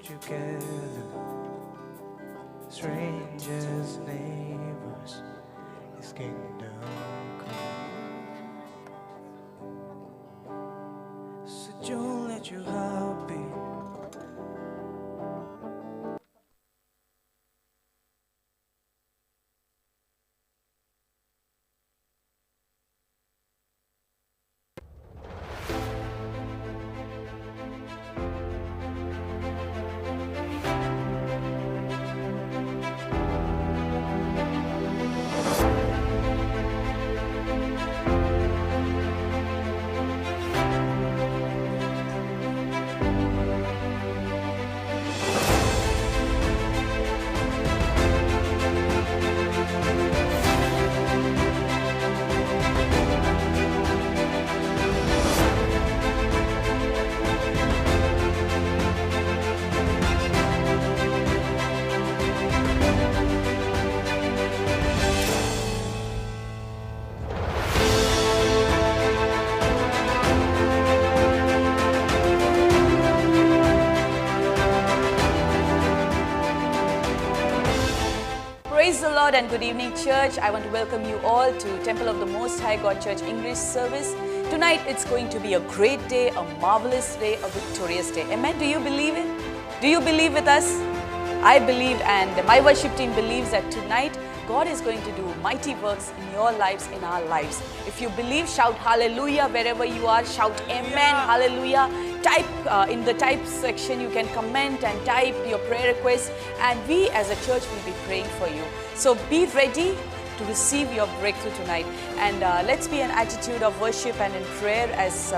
together, strangers, neighbors, His kingdom come. So don't let your heart beat. Praise the Lord and good evening, church. I want to welcome you all to Temple of the Most High God Church English service. Tonight it's going to be a great day, a marvelous day, a victorious day. Amen. Do you believe it? Do you believe with us? I believe, and my worship team believes that tonight God is going to do mighty works in your lives, in our lives. If you believe, shout hallelujah wherever you are. Shout amen, hallelujah. Type in the type section, you can comment and type your prayer requests, and we as a church will be praying for you. So be ready to receive your breakthrough tonight, and let's be an attitude of worship and in prayer as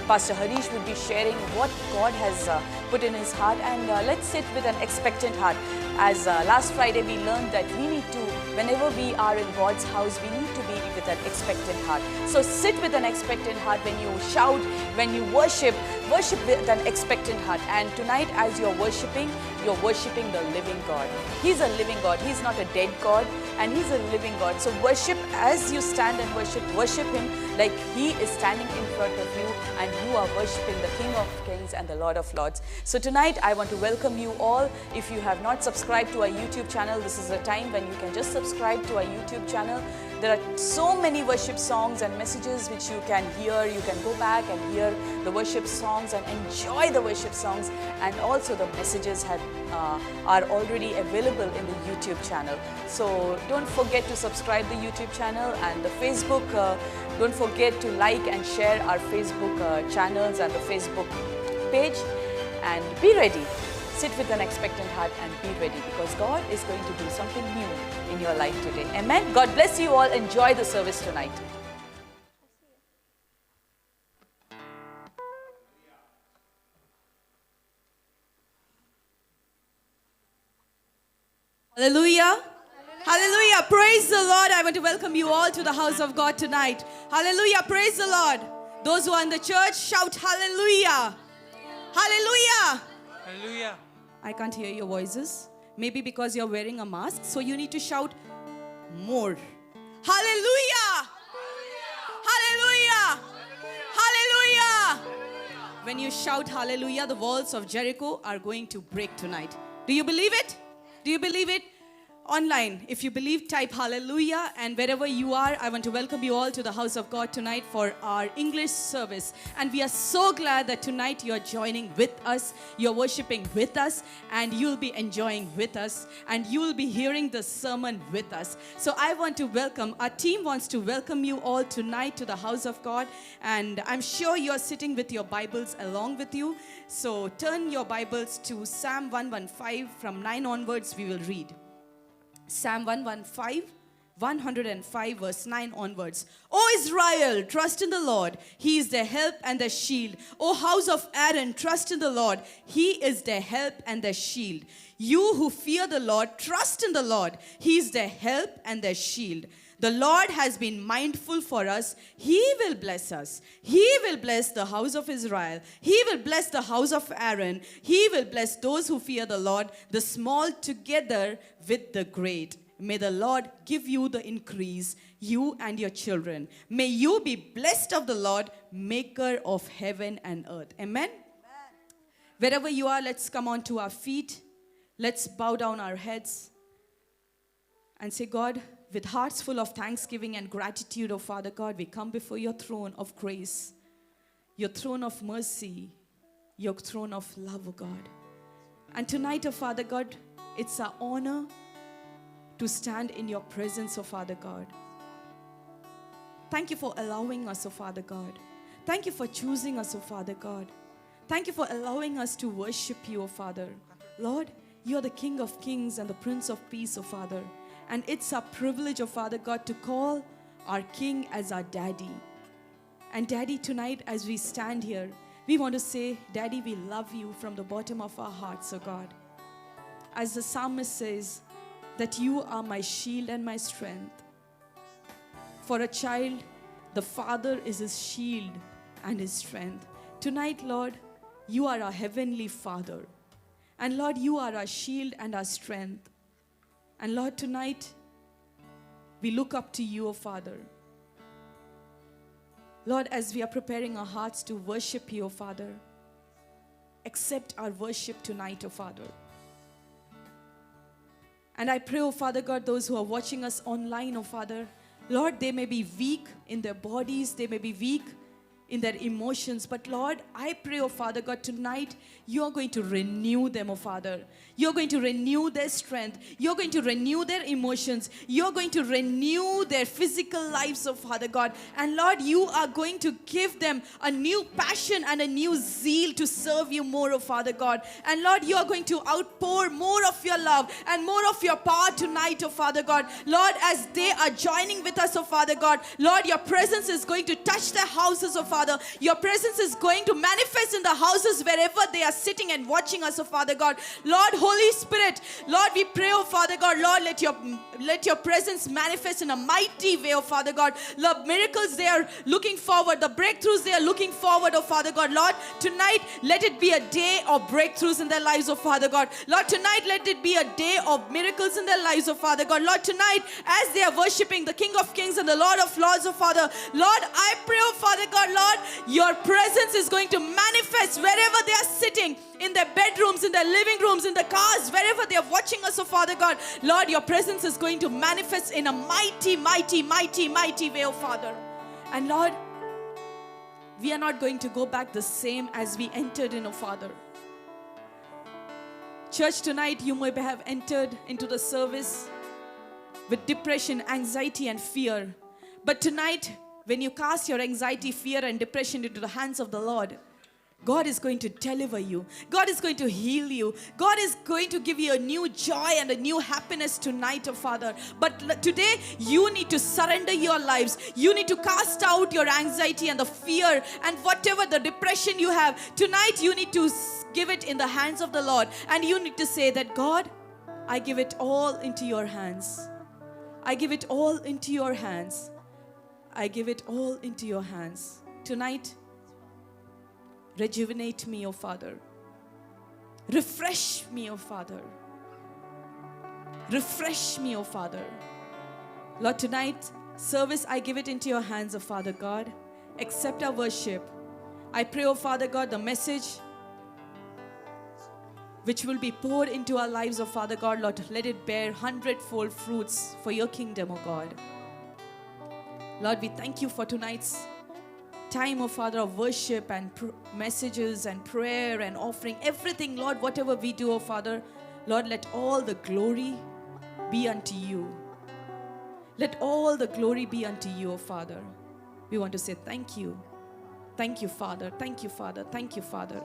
Pastor Harish will be sharing what God has put in his heart, and let's sit with an expectant heart. As last Friday we learned that we need to, whenever we are in God's house, we need to be with an expectant heart. So sit with an expectant heart when you shout, when you worship with an expectant heart. And tonight as you're worshiping the living God. He's a living God. He's not a dead God, and He's a living God. So worship as you stand and worship Him like He is standing in front of you, and you are worshiping the King of Kings and the Lord of Lords. So tonight I want to welcome you all. If you have not subscribed to our YouTube channel, this is a time when you can just subscribe to our YouTube channel. There are so many worship songs and messages which you can hear. You can go back and hear the worship songs and enjoy the worship songs, and also the messages are already available in the YouTube channel. So don't forget to subscribe the YouTube channel, and the Facebook, don't forget to like and share our Facebook channels and the Facebook page, and be ready. Sit with an expectant heart and be ready, because God is going to do something new in your life today. Amen. God bless you all. Enjoy the service tonight. Hallelujah. Hallelujah. Praise the Lord. I want to welcome you all to the house of God tonight. Hallelujah. Praise the Lord. Those who are in the church, shout hallelujah. Hallelujah. Hallelujah. I can't hear your voices. Maybe because you're wearing a mask, so you need to shout more. Hallelujah. Hallelujah. Hallelujah. When you shout hallelujah, the walls of Jericho are going to break tonight. Do you believe it? Do you believe it? Online, if you believe, type hallelujah. And wherever you are, I want to welcome you all to the house of God tonight for our English service. And we are so glad that tonight you're joining with us, you're worshiping with us, and you'll be enjoying with us, and you will be hearing the sermon with us. So I want to welcome, our team wants to welcome you all tonight to the house of God. And I'm sure you're sitting with your Bibles along with you. So turn your Bibles to Psalm 115. From 9 onwards, we will read. Psalm 105 verse 9 onwards. O Israel, trust in the Lord. He is their help and their shield. O house of Aaron, trust in the Lord. He is their help and their shield. You who fear the Lord, trust in the Lord. He is their help and their shield. The Lord has been mindful for us. He will bless us. He will bless the house of Israel. He will bless the house of Aaron. He will bless those who fear the Lord, the small together with the great. May the Lord give you the increase, you and your children. May you be blessed of the Lord, maker of heaven and earth. Amen. Wherever you are, let's come on to our feet. Let's bow down our heads and say, God, with hearts full of thanksgiving and gratitude, oh Father God, we come before your throne of grace, your throne of mercy, your throne of love, oh God. And tonight, oh Father God, it's our honor to stand in your presence, oh Father God. Thank you for allowing us, oh Father God. Thank you for choosing us, oh Father God. Thank you for allowing us to worship you, oh Father. Lord, you are the King of Kings and the Prince of Peace, oh Father. And it's our privilege, oh Father God, to call our King as our Daddy. And Daddy, tonight as we stand here, we want to say, Daddy, we love you from the bottom of our hearts, oh God. As the psalmist says, that you are my shield and my strength. For a child, the Father is his shield and his strength. Tonight, Lord, you are our heavenly Father. And Lord, you are our shield and our strength. And Lord, tonight, we look up to you, O Father. Lord, as we are preparing our hearts to worship you, O Father, accept our worship tonight, O Father. And I pray, O Father God, those who are watching us online, O Father, Lord, they may be weak in their bodies, they may be weak in their emotions. But Lord, I pray, oh Father God, tonight you are going to renew them, oh Father. You're going to renew their strength. You're going to renew their emotions. You're going to renew their physical lives, oh Father God. And Lord, you are going to give them a new passion and a new zeal to serve you more, oh Father God. And Lord, you are going to outpour more of your love and more of your power tonight, oh Father God. Lord, as they are joining with us, oh Father God, Lord, your presence is going to touch their houses, oh Father. Your presence is going to manifest in the houses wherever they are sitting and watching us, oh Father God. Lord, Holy Spirit, Lord, we pray, oh Father God, Lord, let your presence manifest in a mighty way, oh Father God. Lord, miracles they are looking forward, the breakthroughs they are looking forward, oh Father God. Lord, tonight, let it be a day of breakthroughs in their lives, oh Father God. Lord, tonight, let it be a day of miracles in their lives, oh Father God. Lord, tonight, as they are worshiping the King of Kings and the Lord of Lords, oh Father, Lord, I pray, oh Father God, Lord, your presence is going to manifest wherever they are sitting, in their bedrooms, in their living rooms, in the cars, wherever they are watching us, oh Father God. Lord, your presence is going to manifest in a mighty, mighty, mighty, mighty way, oh Father. And Lord, we are not going to go back the same as we entered in, oh Father. Church, tonight you may have entered into the service with depression, anxiety, and fear. But tonight, when you cast your anxiety, fear, and depression into the hands of the Lord, God is going to deliver you. God is going to heal you. God is going to give you a new joy and a new happiness tonight, oh Father. But today, you need to surrender your lives. You need to cast out your anxiety and the fear and whatever the depression you have. Tonight, you need to give it in the hands of the Lord. And you need to say that, God, I give it all into your hands. I give it all into your hands. I give it all into your hands. Tonight, rejuvenate me, O Father. Refresh me, O Father. Refresh me, O Father. Lord, tonight, service, I give it into your hands, O Father God. Accept our worship. I pray, O Father God, the message which will be poured into our lives, O Father God, Lord, let it bear 100-fold fruits for your kingdom, O God. Lord, we thank you for tonight's time, oh Father, of worship and messages and prayer and offering. Everything, Lord, whatever we do, oh Father, Lord, let all the glory be unto you. Let all the glory be unto you, oh Father. We want to say thank you. Thank you, Father. Thank you, Father. Thank you, Father.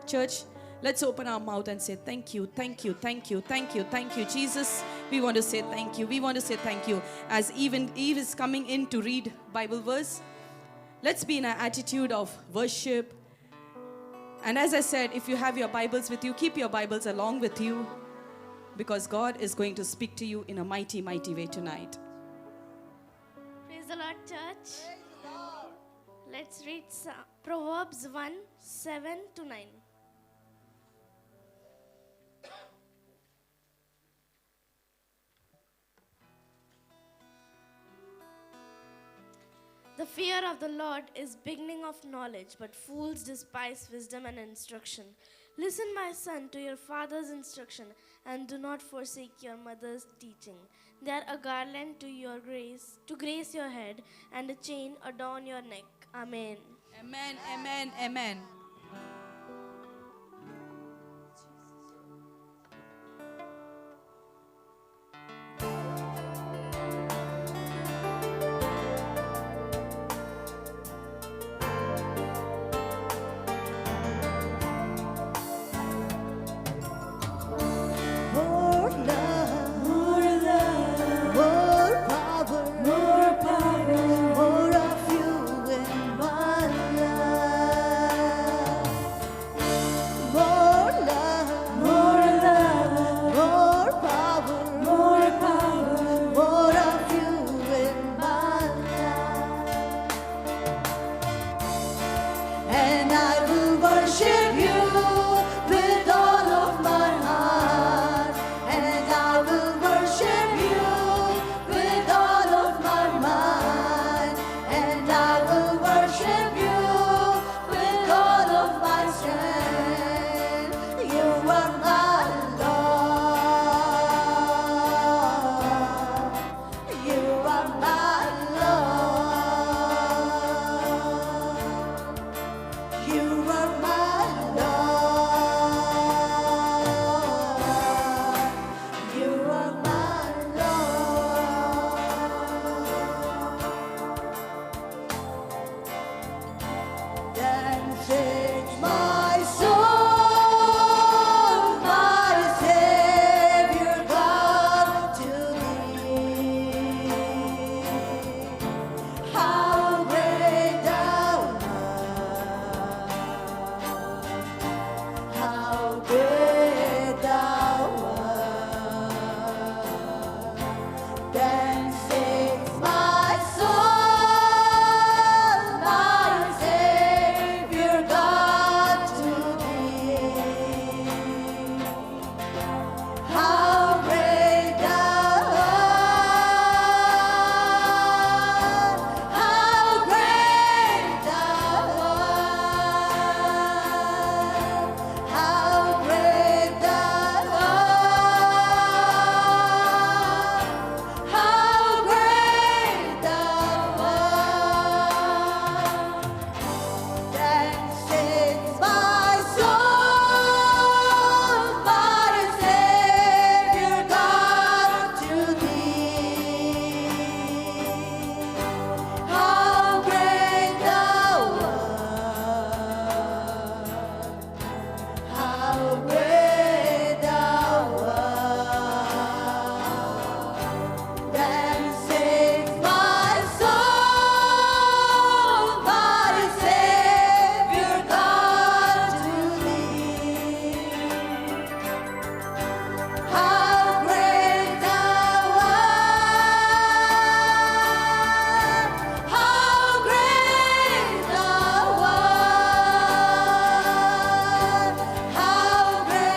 Church, let's open our mouth and say thank you, thank you, thank you, thank you, thank you, Jesus. We want to say thank you. We want to say thank you. As even Eve is coming in to read Bible verse, let's be in an attitude of worship. And as I said, if you have your Bibles with you, keep your Bibles along with you, because God is going to speak to you in a mighty, mighty way tonight. Praise the Lord, church. Let's read Proverbs 1, 7 to 9. The fear of the Lord is beginning of knowledge, but fools despise wisdom and instruction. Listen, my son, to your father's instruction, and do not forsake your mother's teaching. They are a garland to grace your head, and a chain adorn your neck. Amen. Amen, amen, amen. More love, more power, more of you in my life. More love, more power, more of you in my life. And I will worship you with all of my heart, and I will worship you with all of my mind, and I will worship you with all of my strength. You are my Lord. You are my Lord. You are my Lord. You are my Lord. Then sings my soul, my Savior God, to thee. How great thou art! How great thou art! Then sings my soul, my Savior God, to thee. How great thou art! How great thou art! How great thou art! How great thou art! Then sings my soul, my Savior God, to thee. How great thou art! How great thou art! Then sings my soul, my Savior God, to thee. How great thou art! How great thou art! How great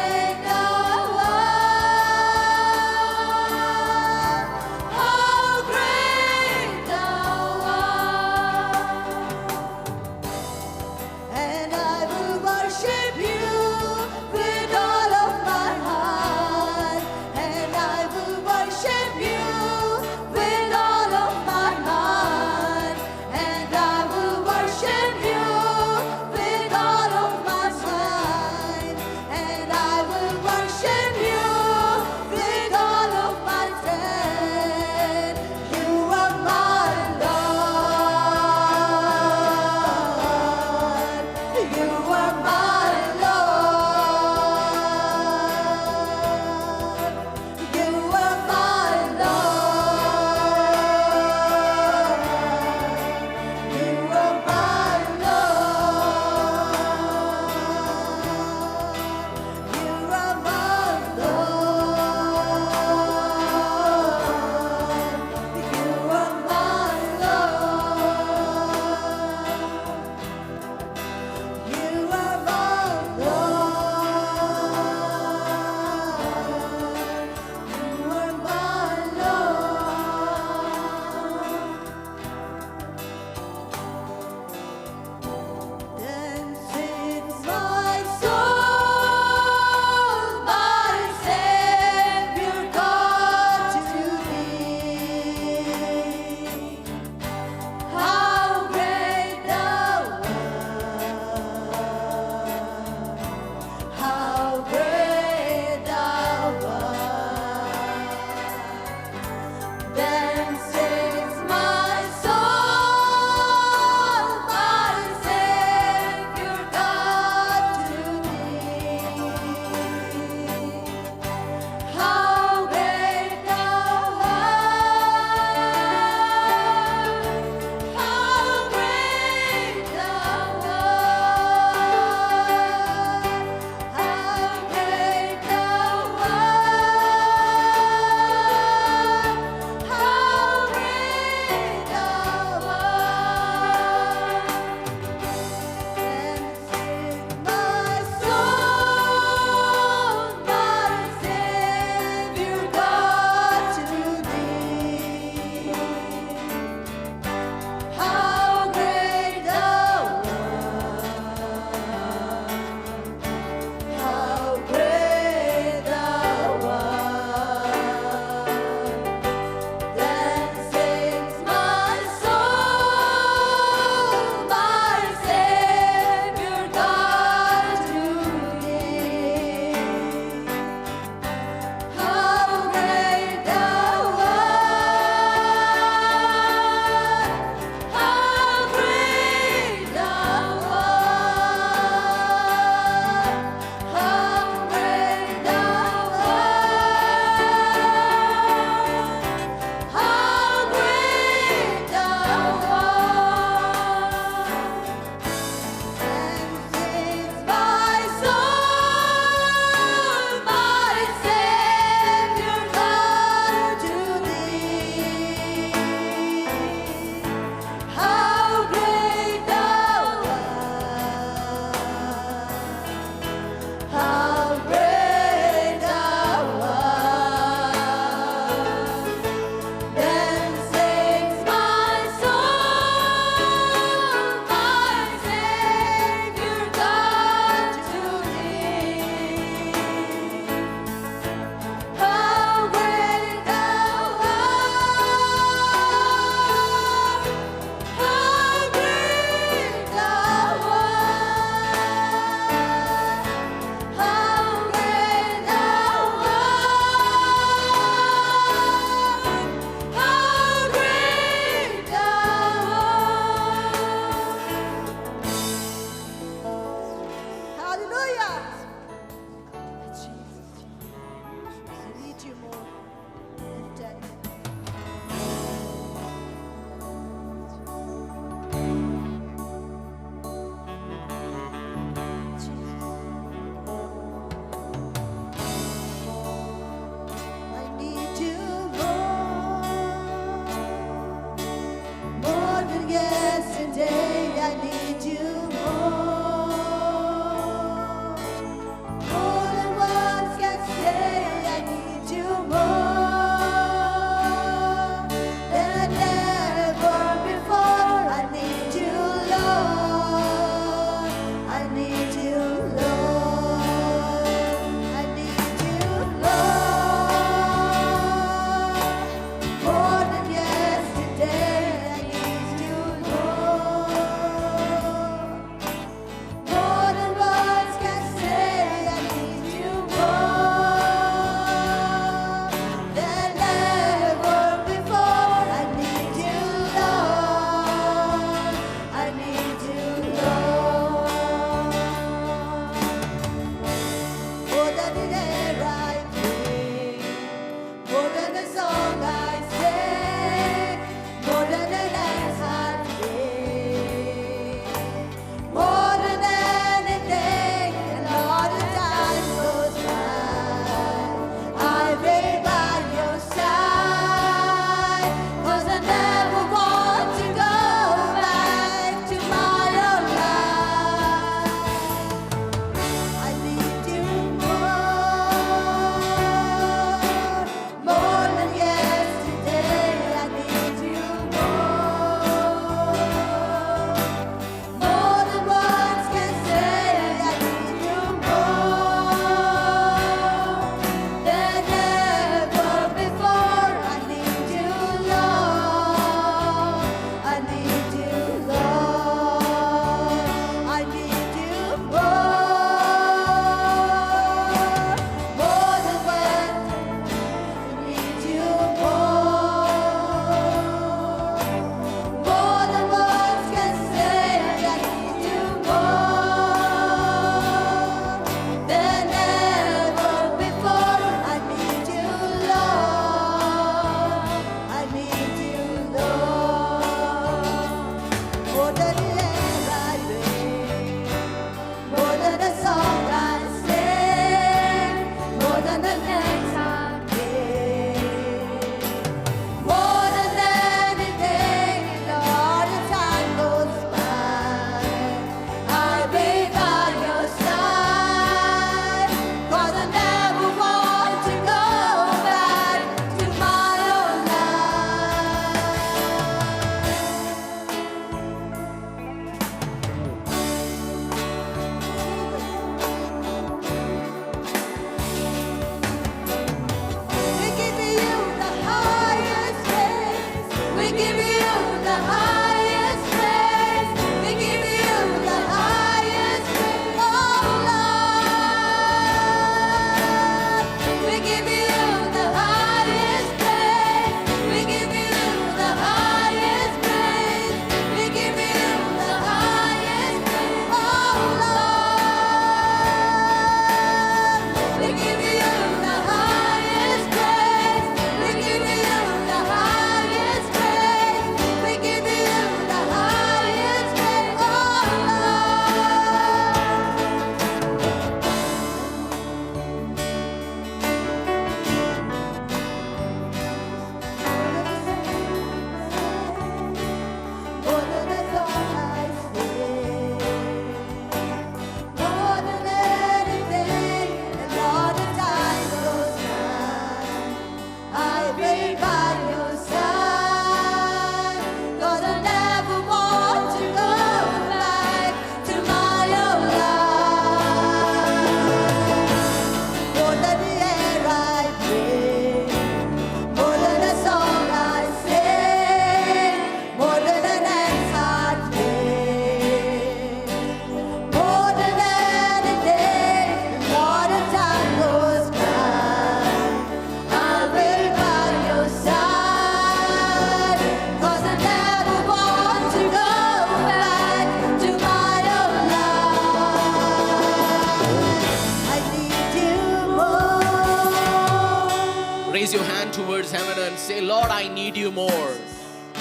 Raise your hand towards heaven and say, Lord, I need you more.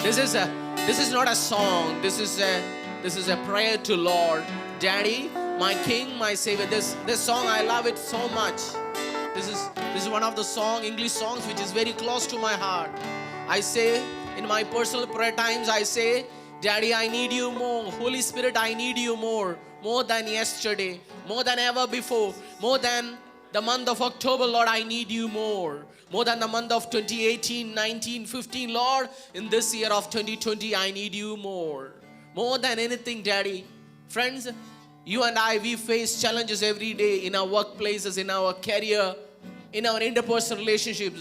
This is not a song. This is a prayer to Lord. Daddy, my King, my Savior. This song, I love it so much. This is one of the English songs which is very close to my heart. I say in my personal prayer times, I say, Daddy, I need you more. Holy Spirit, I need you more than yesterday, more than ever before, more than the month of October. Lord, I need you more than the month of 2018, 19, 15. Lord, in this year of 2020, I need you more than anything, Daddy. Friends, you and I, we face challenges every day in our workplaces, in our career, in our interpersonal relationships.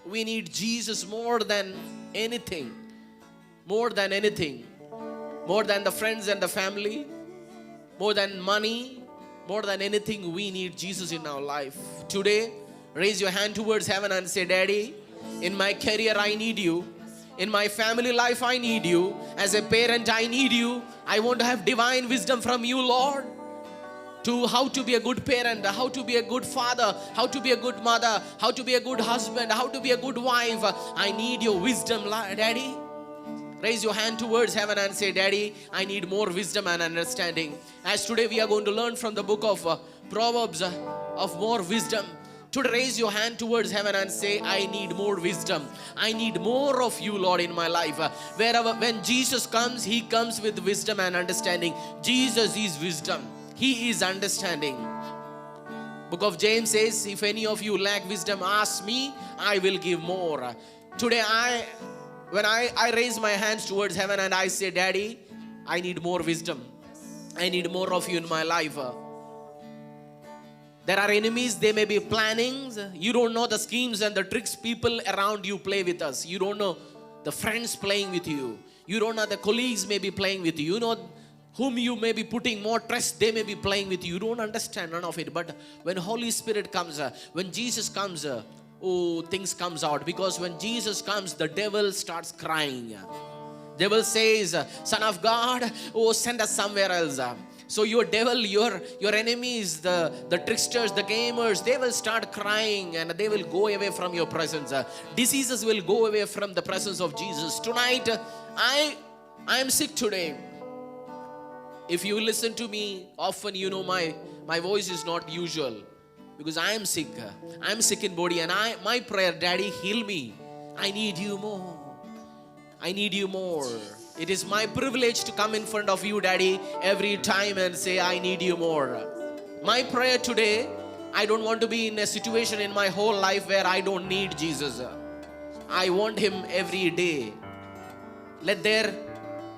We need Jesus more than anything. More than anything. More than the friends and the family. More than money. More than anything, we need Jesus in our life. Today, raise your hand towards heaven and say, Daddy, in my career, I need you. In my family life, I need you. As a parent, I need you. I want to have divine wisdom from you, Lord. To how to be a good parent, how to be a good father, how to be a good mother, how to be a good husband, how to be a good wife. I need your wisdom, Daddy. Raise your hand towards heaven and say, Daddy, I need more wisdom and understanding. As today we are going to learn from the book of Proverbs of more wisdom. Today raise your hand towards heaven and say, I need more wisdom. I need more of you, Lord, in my life. When Jesus comes, He comes with wisdom and understanding. Jesus is wisdom. He is understanding. Book of James says, if any of you lack wisdom, ask me, I will give more. Today when I raise my hands towards heaven and I say, Daddy, I need more wisdom. I need more of you in my life. There are enemies, they may be plannings. You don't know the schemes and the tricks people around you play with us. You don't know the friends playing with you. You don't know the colleagues may be playing with you. You know whom you may be putting more trust, they may be playing with you. You don't understand none of it. But when Holy Spirit comes, when Jesus comes, things comes out. Because when Jesus comes, the devil starts crying. Devil says, Son of God, send us somewhere else. So your devil, your enemies, the tricksters, the gamers, they will start crying and they will go away from your presence. Diseases will go away from the presence of Jesus. Tonight, I am sick today. If you listen to me often, you know my voice is not usual. Because I am sick. I am sick in body and my prayer, Daddy, heal me. I need you more. I need you more. It is my privilege to come in front of you, Daddy, every time and say, I need you more. My prayer today, I don't want to be in a situation in my whole life where I don't need Jesus. I want Him every day. Let there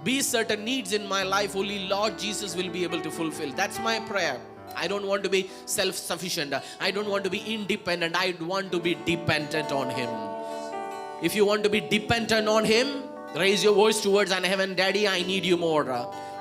be certain needs in my life only Lord Jesus will be able to fulfill. That's my prayer. I don't want to be self-sufficient. I don't want to be independent. I want to be dependent on Him. If you want to be dependent on Him, raise your voice towards heaven. Daddy, I need you more.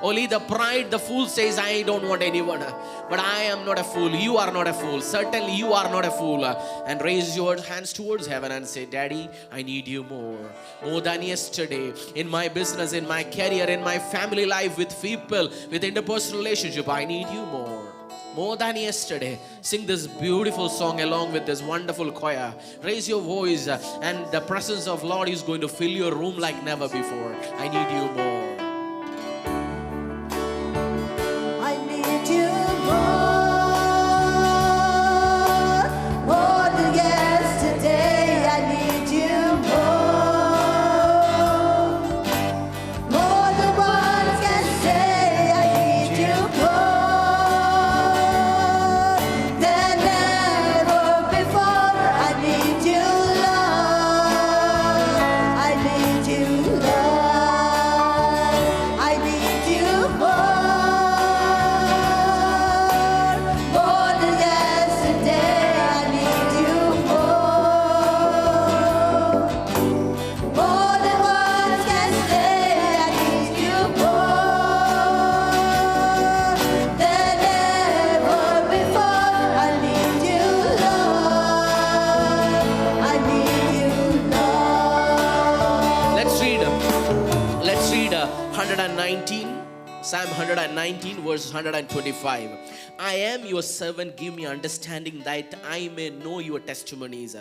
Only the pride, the fool says, I don't want anyone. But I am not a fool. You are not a fool. Certainly you are not a fool. And raise your hands towards heaven and say, Daddy, I need you more. More than yesterday. In my business, in my career, in my family life, with people, with interpersonal relationship, I need you more. More than yesterday. Sing this beautiful song along with this wonderful choir. Raise your voice and the presence of Lord is going to fill your room like never before. I need you more. I need you more than yesterday. I need you more than words can say. I need you more than ever before. I need you, Lord. I need you, Lord. I need you more than yesterday. I need you more than words can say. I need you more than ever before. I need you, Lord. I need you, Lord. Let's read 119, Psalm 119 verse 125. I am your servant, give me understanding that I may know your testimonies.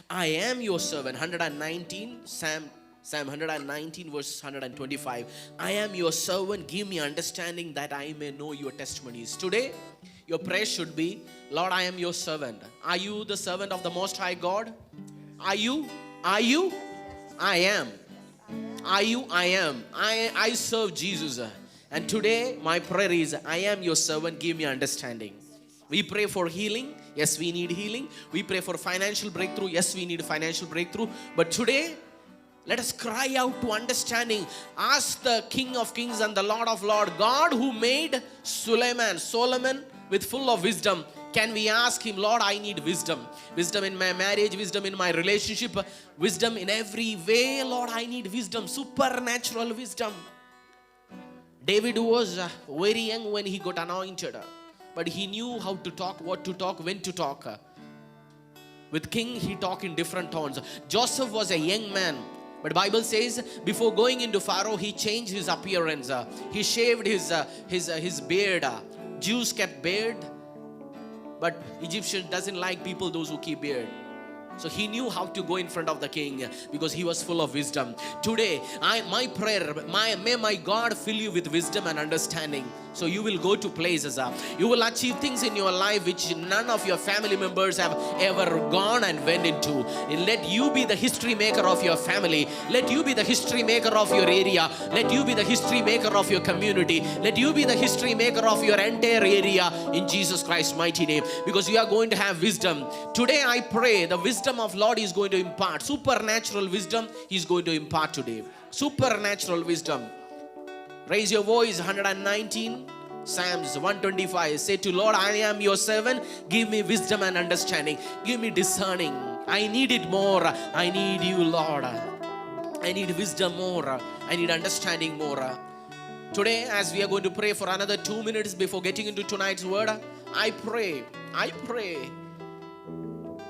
I am your servant. 119, Psalm 119 verse 125. I am your servant, give me understanding that I may know your testimonies. Today, your prayer should be, Lord, I am your servant. Are you the servant of the Most High God? Are you? Are you? I am. Are you? I am. I serve Jesus. And today, my prayer is, I am your servant, give me understanding. We pray for healing. Yes, we need healing. We pray for financial breakthrough. Yes, we need financial breakthrough. But today, let us cry out to understanding. Ask the King of Kings and the Lord of Lords, God who made Solomon with full of wisdom. Can we ask him, Lord, I need wisdom. Wisdom in my marriage, wisdom in my relationship, wisdom in every way. Lord, I need wisdom, supernatural wisdom. David was very young when he got anointed. But he knew how to talk, what to talk, when to talk. With king, he talked in different tones. Joseph was a young man. But Bible says, before going into Pharaoh, he changed his appearance. He shaved his beard. Jews kept beard. But Egyptian doesn't like people, those who keep beard. So he knew how to go in front of the king because he was full of wisdom. Today, my prayer, may my God fill you with wisdom and understanding. So you will go to places. You will achieve things in your life which none of your family members have ever gone and went into. Let you be the history maker of your family. Let you be the history maker of your area. Let you be the history maker of your community. Let you be the history maker of your entire area in Jesus Christ's mighty name. Because you are going to have wisdom. Today I pray the wisdom of Lord is going to impart. Supernatural wisdom He is going to impart today. Supernatural wisdom. Raise your voice. 119 Psalms 125. Say to Lord, I am your servant. Give me wisdom and understanding. Give me discerning. I need it more. I need you, Lord. I need wisdom more. I need understanding more. Today, as we are going to pray for another 2 minutes before getting into tonight's word, I pray,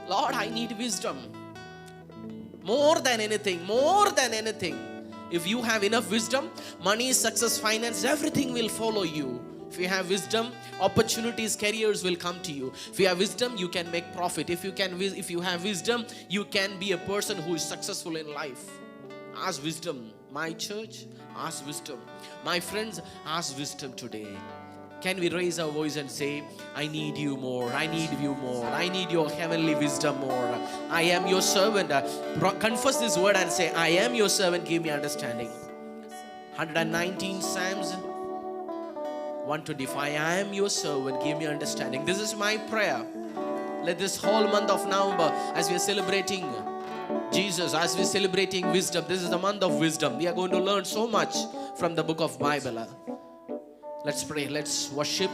Lord, I need wisdom. More than anything. If you have enough wisdom, money, success, finance, everything will follow you. If you have wisdom, opportunities, careers will come to you. If you have wisdom, you can make profit. If you have wisdom, you can be a person who is successful in life. Ask wisdom. My church, ask wisdom. My friends, ask wisdom today. Can we raise our voice and say, I need you more, I need you more, I need your heavenly wisdom more. I am your servant. Confess this word and say, I am your servant, give me understanding. 119 Psalms 125, I am your servant, give me understanding. This is my prayer. Let this whole month of November, as we are celebrating Jesus, as we are celebrating wisdom, this is the month of wisdom. We are going to learn so much from the book of Bible. Let's pray, let's worship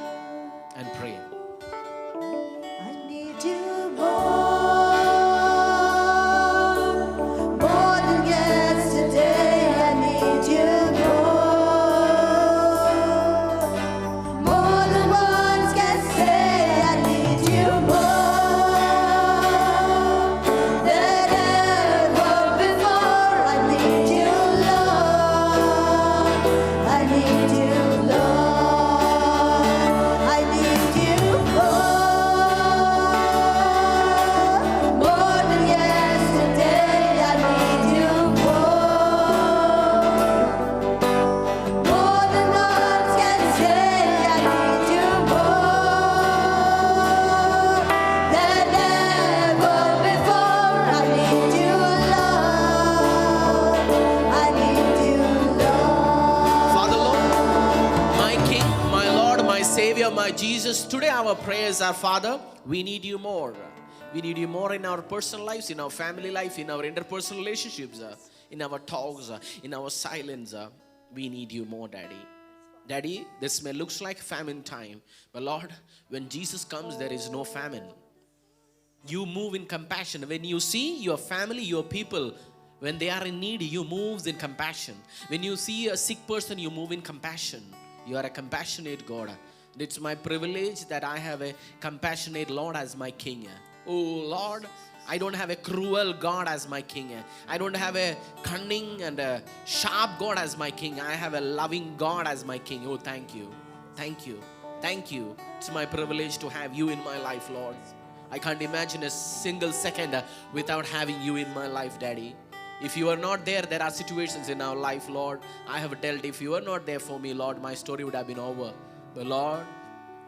and pray. I need you more than yesterday. I need you more than words can say. I need you more than ever before. I need you, Lord. I need you, Lord. More than yesterday, I need you more than words can say. I need you more than ever before. I need you, Lord. I need you, Lord. Father, Lord, my King, my Lord, my Savior, my Jesus, today our prayers are, Father, we need you more. We need you more in our personal lives, in our family life, in our interpersonal relationships, in our talks, in our silence. We need you more, Daddy. Daddy, this may looks like famine time, but Lord, when Jesus comes, there is no famine. You move in compassion. When you see your family, your people, when they are in need, you move in compassion. When you see a sick person, you move in compassion. You are a compassionate God. It's my privilege that I have a compassionate Lord as my King. Oh Lord, I don't have a cruel God as my King. I don't have a cunning and a sharp God as my King. I have a loving God as my King. Oh, thank you. Thank you. Thank you. It's my privilege to have you in my life, Lord. I can't imagine a single second without having you in my life, Daddy. If you are not there, there are situations in our life, Lord, I have dealt. If you are not there for me, Lord, my story would have been over. But Lord,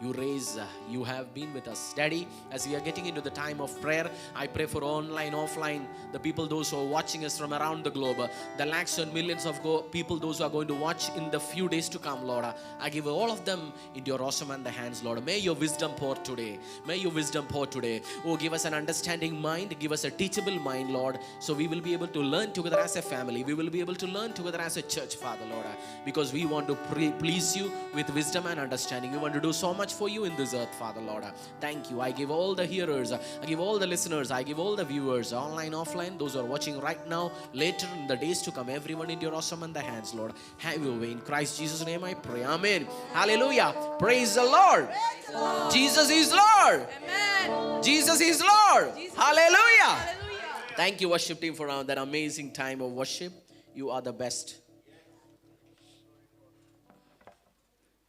you have been with us. Daddy, as we are getting into the time of prayer, I pray for online, offline, the people, those who are watching us from around the globe, the lakhs and millions of people, those who are going to watch in the few days to come, Lord. I give all of them into your awesome and the hands, Lord. May your wisdom pour today. May your wisdom pour today. Oh, give us an understanding mind. Give us a teachable mind, Lord. So we will be able to learn together as a family. We will be able to learn together as a church, Father, Lord. Because we want to please you with wisdom and understanding. We want to do so much for you in this earth, Father, Lord. Thank you. I give all the hearers, I give all the listeners, I give all the viewers, online, offline, those who are watching right now, later in the days to come, everyone in your awesome and the hands, Lord. Have your way. In Christ Jesus' name I pray. Amen. Hallelujah. Praise the Lord. Jesus is Lord. Amen. Jesus is Lord. Hallelujah. Hallelujah. Thank you, worship team, for that amazing time of worship. You are the best.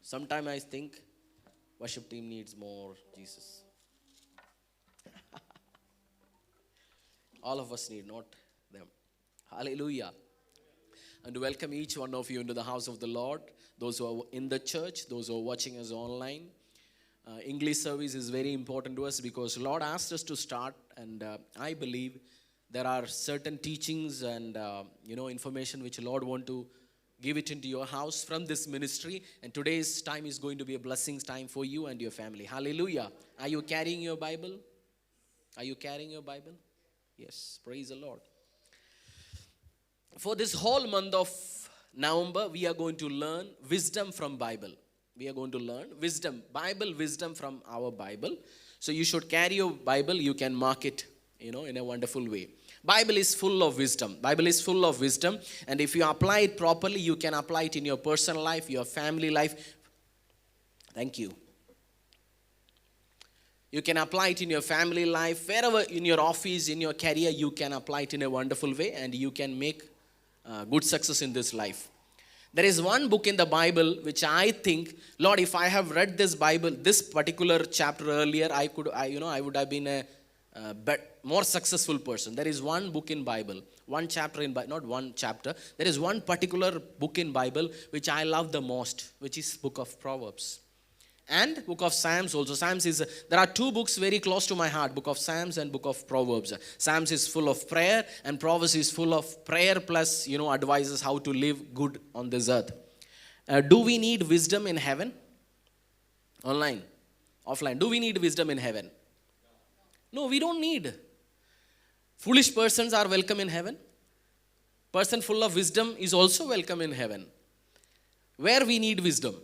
Sometimes I think worship team needs more Jesus. All of us need, not them. Hallelujah. And to welcome each one of you into the house of the Lord. Those who are in the church, those who are watching us online. English service is very important to us because Lord asked us to start, and I believe there are certain teachings and information which Lord want to give it into your house from this ministry, and today's time is going to be a blessings time for you and your family. Hallelujah. Are you carrying your Bible? Are you carrying your Bible? Yes. Praise the Lord. For this whole month of November, we are going to learn wisdom from Bible. We are going to learn wisdom, Bible wisdom from our Bible. So you should carry your Bible. You can mark it, in a wonderful way. Bible is full of wisdom. Bible is full of wisdom. And if you apply it properly, you can apply it in your personal life, your family life. Thank you. You can apply it in your family life, wherever, in your office, in your career, you can apply it in a wonderful way, and you can make good success in this life. There is one book in the Bible which I think, Lord, if I have read this Bible, this particular chapter earlier, I would have been a more successful person. There is one book in Bible, one chapter in Bible, not one chapter. There is one particular book in Bible which I love the most, which is book of Proverbs. And book of Psalms also. There are two books very close to my heart, book of Psalms and book of Proverbs. Psalms is full of prayer, and Proverbs is full of prayer plus, advises how to live good on this earth. Do we need wisdom in heaven? Online, offline. Do we need wisdom in heaven? No, we don't need. Foolish persons are welcome in heaven. Person full of wisdom is also welcome in heaven. Where we need wisdom?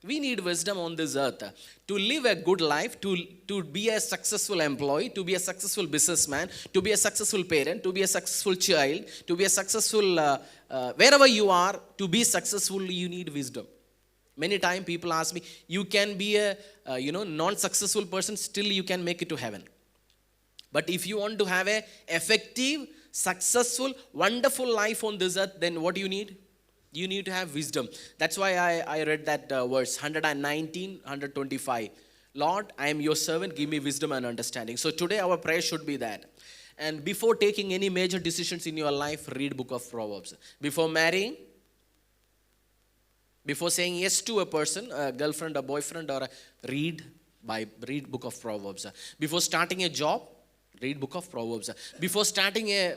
We need wisdom on this earth to live a good life, to be a successful employee, to be a successful businessman, to be a successful parent, to be a successful child, to be a successful, wherever you are, to be successful, you need wisdom. Many times people ask me, you can be a non-successful person, still you can make it to heaven. But if you want to have a effective, successful, wonderful life on this earth, then what do you need? You need to have wisdom. That's why I read that verse 119, 125. Lord, I am your servant, give me wisdom and understanding. So today our prayer should be that. And before taking any major decisions in your life, read book of Proverbs. Before marrying, before saying yes to a person, a girlfriend, a boyfriend, or read book of Proverbs. Before starting a job, read book of Proverbs. Before starting a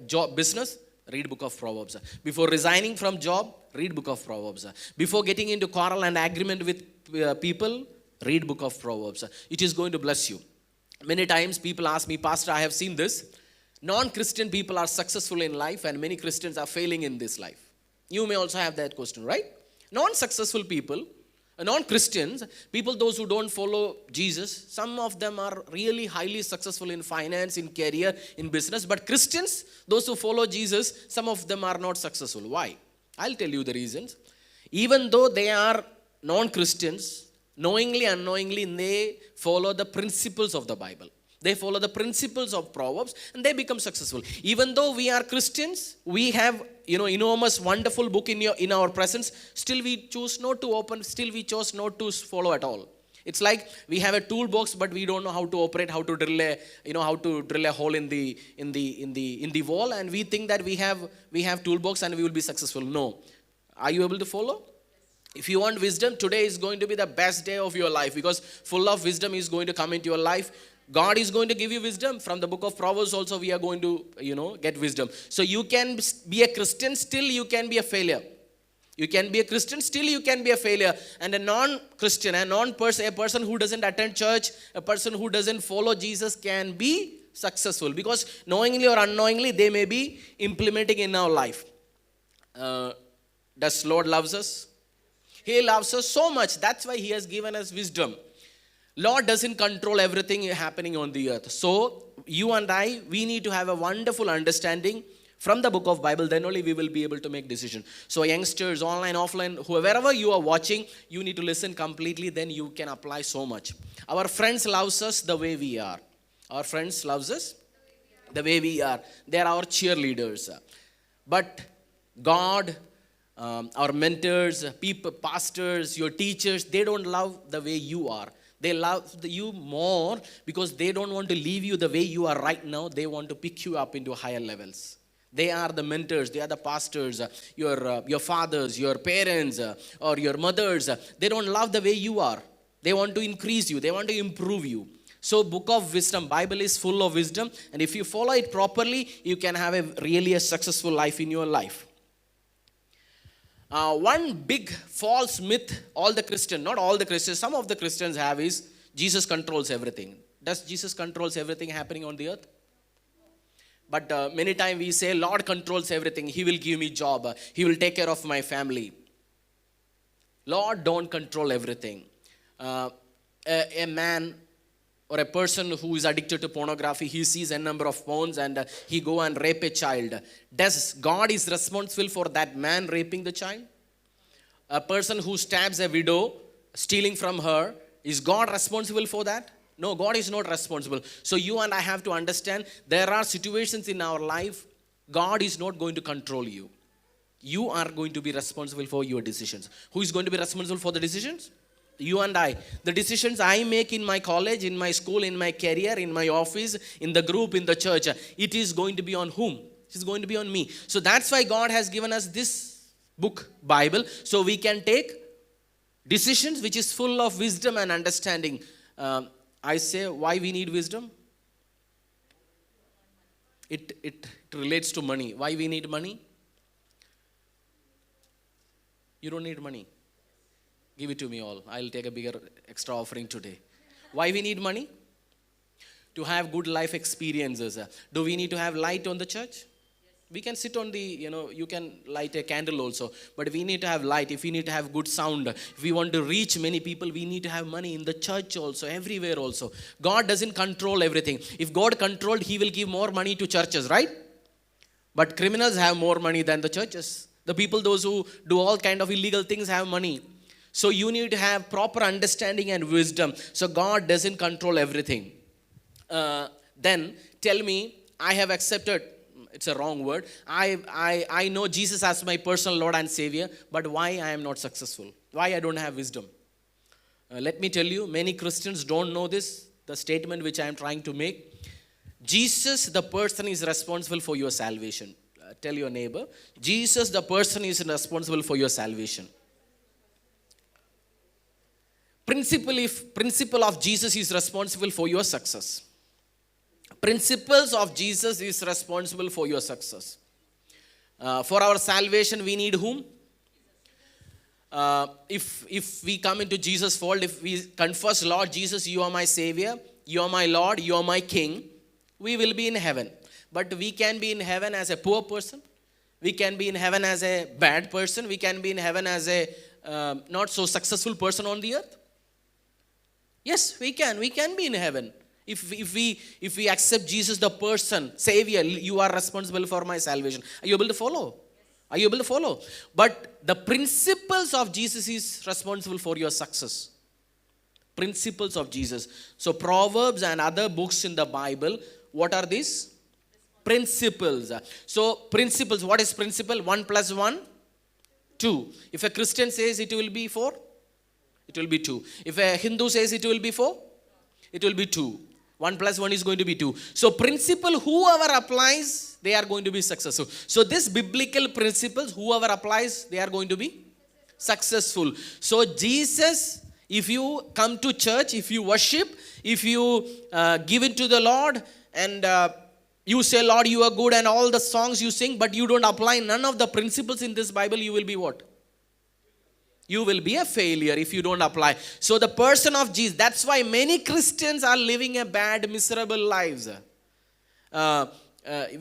job business, read book of Proverbs. Before resigning from job, read book of Proverbs. Before getting into quarrel and agreement with people, read book of Proverbs. It is going to bless you. Many times people ask me, Pastor, I have seen this. Non-Christian people are successful in life and many Christians are failing in this life. You may also have that question, right? Non-successful people, non-Christians, people those who don't follow Jesus, some of them are really highly successful in finance, in career, in business. But Christians, those who follow Jesus, some of them are not successful. Why? I'll tell you the reasons. Even though they are non-Christians, knowingly, unknowingly, they follow the principles of the Bible. They follow the principles of Proverbs and they become successful. Even though we are Christians, we have enormous, wonderful book in our presence. Still we choose not to open. Still we chose not to follow at all. It's like we have a toolbox, but we don't know how to operate, how to drill a hole in the wall, and we think that we have toolbox and we will be successful. No. Are you able to follow? If you want wisdom, today is going to be the best day of your life, because full of wisdom is going to come into your life. God is going to give you wisdom. From the book of Proverbs also we are going to, get wisdom. So you can be a Christian, still you can be a failure. You can be a Christian, still you can be a failure. And a non-Christian, a person who doesn't attend church, a person who doesn't follow Jesus can be successful, because knowingly or unknowingly they may be implementing in our life. Does Lord loves us? He loves us so much. That's why He has given us wisdom. Lord doesn't control everything happening on the earth. So you and I, we need to have a wonderful understanding from the book of Bible. Then only we will be able to make decisions. So youngsters, online, offline, whoever you are watching, you need to listen completely. Then you can apply so much. Our friends loves us the way we are. Our friends loves us the way we are. They are our cheerleaders. But God, our mentors, people, pastors, your teachers, they don't love the way you are. They love you more because they don't want to leave you the way you are right now. They want to pick you up into higher levels. They are the mentors, they are the pastors, your fathers, your parents, or your mothers. They don't love the way you are. They want to increase you. They want to improve you. So book of wisdom, Bible is full of wisdom. And if you follow it properly, you can have a successful life in your life. One big false myth all the Christians, not all the Christians, some of the Christians have is Jesus controls everything. Does Jesus controls everything happening on the earth? But many times we say, Lord controls everything. He will give me job. He will take care of my family. Lord don't control everything. A man or a person who is addicted to pornography, he sees a number of porns and he go and rape a child. Does God is responsible for that man raping the child? A person who stabs a widow, stealing from her, is God responsible for that? No, God is not responsible. So you and I have to understand there are situations in our life, God is not going to control you. You are going to be responsible for your decisions. Who is going to be responsible for the decisions? You and I. The decisions I make in my college, in my school, in my career, in my office, in the group, in the church, it is going to be on whom? It is going to be on me. So that's why God has given us this book, Bible, so we can take decisions which is full of wisdom and understanding. I say, why we need wisdom? It relates to money. Why we need money? You don't need money. Give it to me all. I'll take a bigger extra offering today. Why we need money? To have good life experiences. Do we need to have light on the church? We can sit on the, you can light a candle also. But we need to have light. If we need to have good sound, if we want to reach many people, we need to have money in the church also, everywhere also. God doesn't control everything. If God controlled, He will give more money to churches, right? But criminals have more money than the churches. The people, those who do all kind of illegal things have money. So you need to have proper understanding and wisdom. So God doesn't control everything. Then tell me, I have accepted, it's a wrong word. I know Jesus as my personal Lord and Savior, but why I am not successful? Why I don't have wisdom? Let me tell you, many Christians don't know this, the statement which I am trying to make. Jesus, the person, is responsible for your salvation. Tell your neighbor, Jesus, the person, is responsible for your salvation. Principle of Jesus is responsible for your success. Principles of Jesus is responsible for your success. For our salvation, we need whom? If we come into Jesus' fold, if we confess, Lord Jesus, you are my Savior, you are my Lord, you are my King, we will be in heaven. But we can be in heaven as a poor person. We can be in heaven as a bad person. We can be in heaven as a not so successful person on the earth. Yes, we can. We can be in heaven. If we accept Jesus, the person, Savior, you are responsible for my salvation. Are you able to follow? Are you able to follow? But the principles of Jesus is responsible for your success. Principles of Jesus. So Proverbs and other books in the Bible, what are these? principles. So principles, what is principle? 1 plus 1, 2. If a Christian says it will be 4, it will be 2. If a Hindu says it will be 4, it will be 2. 1 plus 1 is going to be 2. So principle, whoever applies, they are going to be successful. So this biblical principles, whoever applies, they are going to be successful. So Jesus, if you come to church, if you worship, if you give it to the Lord, and you say, Lord, you are good, and all the songs you sing, but you don't apply none of the principles in this Bible, you will be what? You will be a failure if you don't apply. So the person of Jesus, that's why many Christians are living a bad, miserable lives.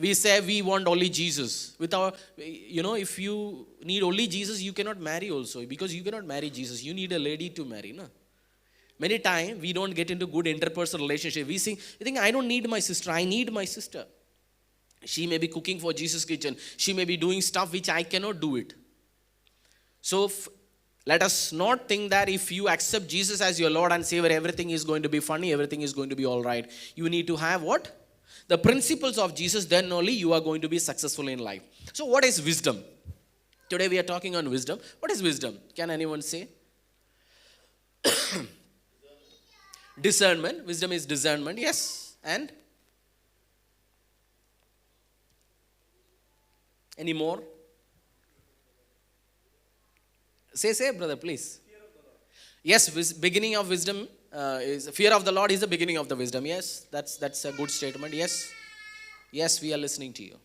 We say we want only Jesus. If you need only Jesus, you cannot marry also. Because you cannot marry Jesus. You need a lady to marry. No? Many times, we don't get into good interpersonal relationship. We think, I don't need my sister. I need my sister. She may be cooking for Jesus' kitchen. She may be doing stuff which I cannot do it. So, let us not think that if you accept Jesus as your Lord and Savior, everything is going to be funny, everything is going to be all right. You need to have what? The principles of Jesus, then only you are going to be successful in life. So what is wisdom? Today we are talking on wisdom. What is wisdom? Can anyone say? Discernment. Wisdom is discernment. Yes. And? Any more? Say, brother, please. Yes, beginning of wisdom is fear of the Lord is the beginning of the wisdom. Yes, that's a good statement. Yes, we are listening to you.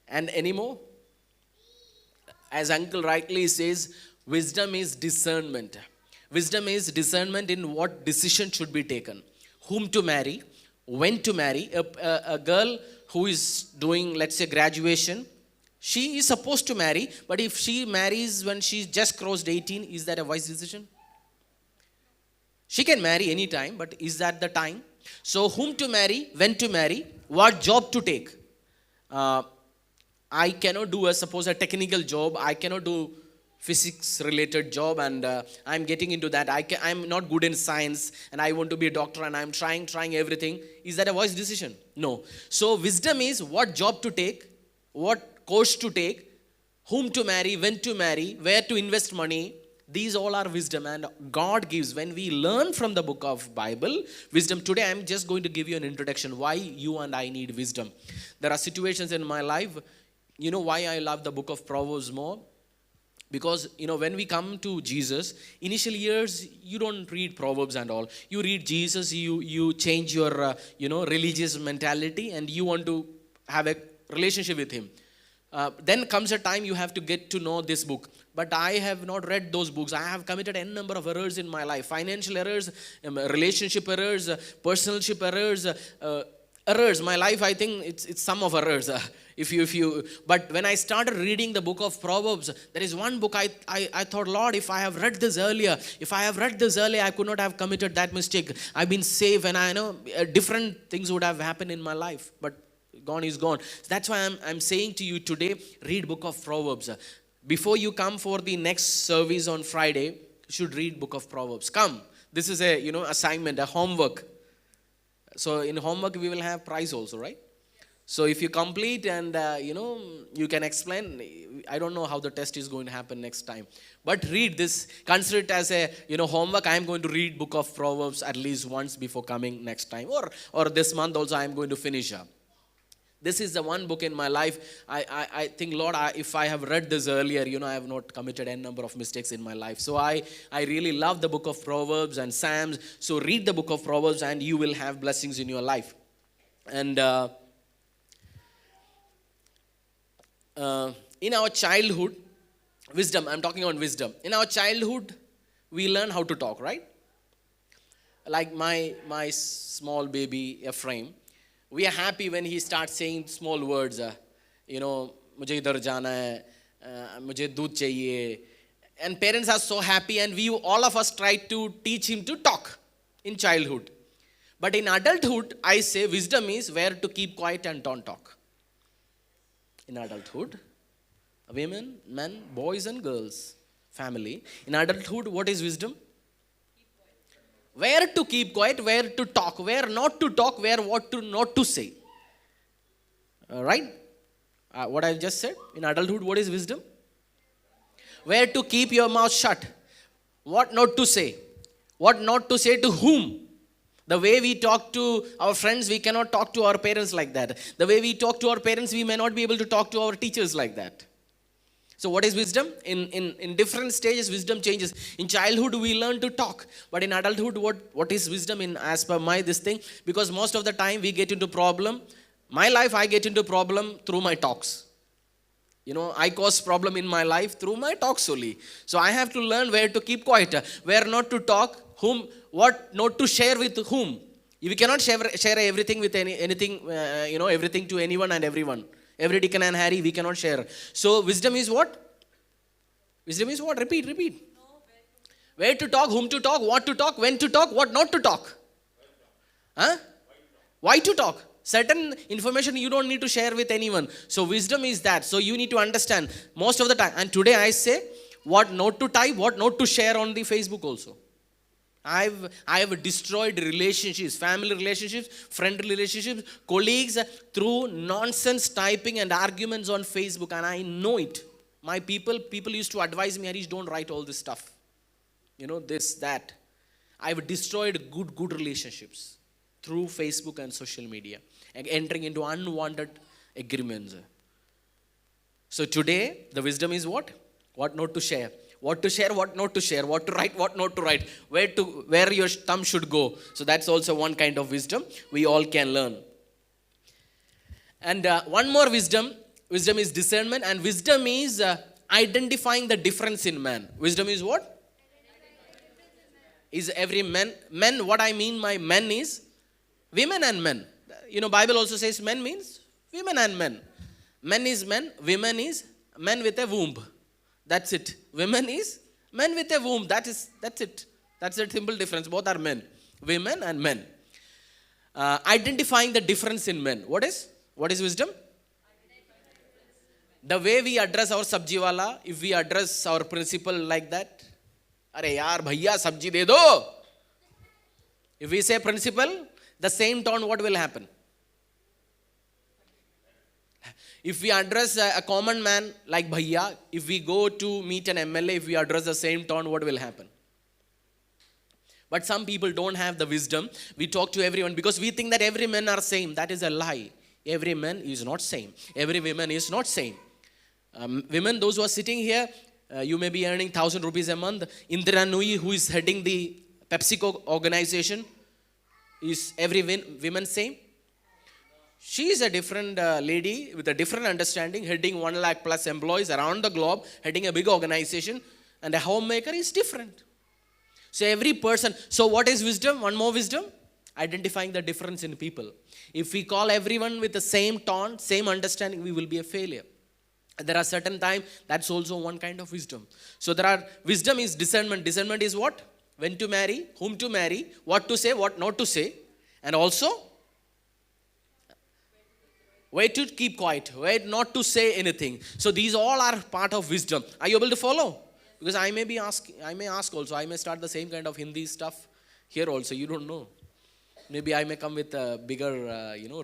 And any more? As Uncle rightly says, wisdom is discernment. Wisdom is discernment in what decision should be taken, whom to marry, when to marry. A girl who is doing, let's say, graduation. She is supposed to marry, but if she marries when she's just crossed 18, is that a wise decision? She can marry any time, but is that the time? So whom to marry, when to marry, what job to take? I cannot do suppose a technical job. I cannot do physics related job, and I'm getting into that. I'm not good in science, and I want to be a doctor, and I'm trying everything. Is that a wise decision? No. So wisdom is what job to take, what course to take, whom to marry, when to marry, where to invest money. These all are wisdom, and God gives. When we learn from the book of Bible, wisdom. Today I'm just going to give you an introduction why you and I need wisdom. There are situations in my life, you know why I love the book of Proverbs more? Because, when we come to Jesus, initial years, you don't read Proverbs and all. You read Jesus, you change your, religious mentality, and you want to have a relationship with Him. Then comes a time you have to get to know this book. But I have not read those books. I have committed n number of errors in my life. Financial errors, relationship errors, personalship errors, errors. My life, I think it's some of errors. But when I started reading the book of Proverbs, there is one book I thought, Lord, if I have read this earlier, I could not have committed that mistake. I've been safe, and I know different things would have happened in my life. But gone is gone. That's why I'm saying to you today, read book of Proverbs. Before you come for the next service on Friday, you should read book of Proverbs. Come. This is a assignment, a homework. So in homework we will have prize also, right? So if you complete and you can explain. I don't know how the test is going to happen next time. But read this. Consider it as a homework. I am going to read book of Proverbs at least once before coming next time. Or this month also I am going to finish up. This is the one book in my life. I think, Lord, if I have read this earlier, I have not committed a number of mistakes in my life. So I really love the book of Proverbs and Psalms. So read the book of Proverbs and you will have blessings in your life. And in our childhood, wisdom, I'm talking on wisdom. In our childhood, we learn how to talk, right? Like my small baby, Ephraim. We are happy when he starts saying small words, मुझे इधर जाना है, मुझे दूध चाहिए. And parents are so happy, and all of us try to teach him to talk in childhood. But in adulthood, I say wisdom is where to keep quiet and don't talk. In adulthood, women, men, boys and girls, family. In adulthood, what is wisdom? Where to keep quiet, where to talk, where not to talk, where what to not to say. Right? What I just said, in adulthood, what is wisdom? Where to keep your mouth shut, what not to say, what not to say to whom. The way we talk to our friends, we cannot talk to our parents like that. The way we talk to our parents, we may not be able to talk to our teachers like that. So what is wisdom? In different stages, wisdom changes. In childhood, we learn to talk. But in adulthood, what is wisdom in as per my this thing? Because most of the time, we get into problem. My life, I get into problem through my talks. I cause problem in my life through my talks only. So I have to learn where to keep quiet, where not to talk, whom, what not to share with whom. We cannot share everything with anything, everything to anyone and everyone. Every Dick and Harry, we cannot share. So wisdom is what? Wisdom is what? Repeat. Where to talk, whom to talk, what to talk, when to talk, what not to talk. Why to talk? Certain information you don't need to share with anyone. So wisdom is that. So you need to understand most of the time. And today I say what not to type, what not to share on the Facebook also. I have destroyed relationships, family relationships, friend relationships, colleagues through nonsense typing and arguments on Facebook, and I know it. My people used to advise me, Harish, don't write all this stuff. This, that. I've destroyed good relationships through Facebook and social media, and entering into unwanted agreements. So today, the wisdom is what? What not to share. What to share, what not to share, what to write, what not to write, where your thumb should go. So that's also one kind of wisdom we all can learn. And one more wisdom is discernment, and wisdom is identifying the difference in man. Wisdom is what? Is every men, what I mean by men is women and men. Bible also says men means women and men. Men is men, women is men with a womb. That's it. Women is men with a womb. That's it. That's a simple difference. Both are men. Women and men. Identifying the difference in men. What is wisdom? The way we address our sabji wala, if we address our principal like that, Are yaar bhaiya sabji de do. If we say principal, the same tone, what will happen? If we address a common man like bhaiya, if we go to meet an MLA, if we address the same tone, what will happen? But some people don't have the wisdom. We talk to everyone because we think that every man are same. That is a lie. Every man is not same. Every woman is not same. Women, those who are sitting here, you may be earning 1,000 rupees a month. Indira Nui, who is heading the PepsiCo organization, is every woman same? She is a different lady with a different understanding, heading 1 lakh plus employees around the globe, heading a big organization, and a homemaker is different. So every person, so what is wisdom? One more wisdom, identifying the difference in people. If we call everyone with the same tone, same understanding, we will be a failure. There are certain times, that's also one kind of wisdom. So wisdom is discernment. Discernment is what? When to marry, whom to marry, what to say, what not to say, and also where to keep quiet, where not to say anything. So these all are part of wisdom. Are you able to follow? Because I may ask also. I may start the same kind of Hindi stuff here also. You don't know. Maybe I may come with a bigger,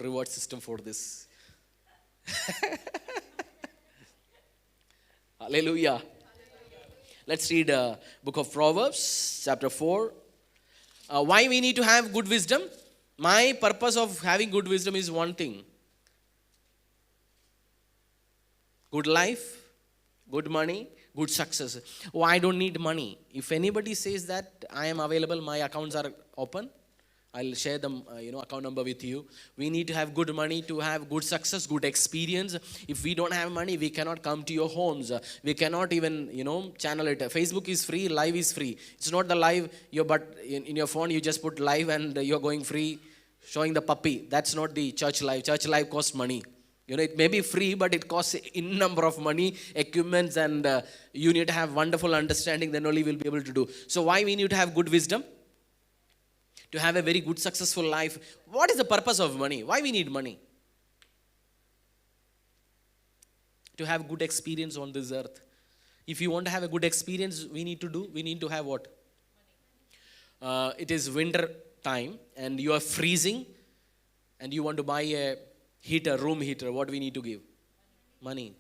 reward system for this. Hallelujah. Let's read book of Proverbs, chapter 4. Why we need to have good wisdom? My purpose of having good wisdom is one thing. Good life, good money, good success. Oh, I don't need money. If anybody says that I am available, my accounts are open, I'll share the account number with you. We need to have good money to have good success, good experience. If we don't have money, we cannot come to your homes. We cannot even, channel it. Facebook is free, live is free. It's not the live, but in your phone you just put live and you're going free, showing the puppy. That's not the church live. Church live costs money. It may be free, but it costs in number of money, equipments, and you need to have wonderful understanding, then only we'll be able to do. So why we need to have good wisdom? To have a very good, successful life. What is the purpose of money? Why we need money? To have good experience on this earth. If you want to have a good experience, we need to have what? it is winter time and you are freezing and you want to buy a heater, room heater, what we need to give? Money.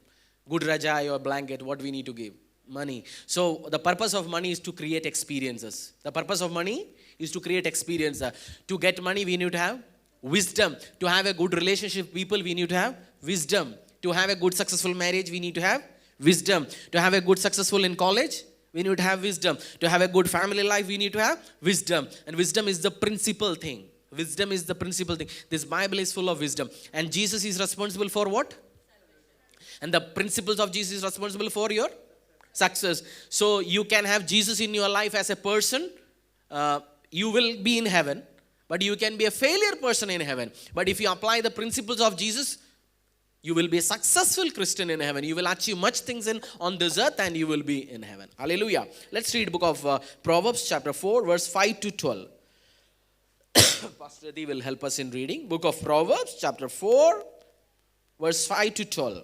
Good rajai or blanket, what we need to give? Money. So the purpose of money is to create experiences. The purpose of money is to create experience. To get money, we need to have wisdom. To have a good relationship with people, we need to have wisdom. To have a good successful marriage, we need to have wisdom. To have a good successful in college, we need to have wisdom. To have a good family life, we need to have wisdom. And wisdom is the principal thing. Wisdom is the principal thing. This Bible is full of wisdom. And Jesus is responsible for what? And the principles of Jesus is responsible for your success. So you can have Jesus in your life as a person. You will be in heaven. But you can be a failure person in heaven. But if you apply the principles of Jesus, you will be a successful Christian in heaven. You will achieve much things on this earth and you will be in heaven. Hallelujah. Let's read book of Proverbs chapter 4 verse 5 to 12. Pastor Adi will help us in reading. Book of Proverbs chapter 4 verse 5 to 12.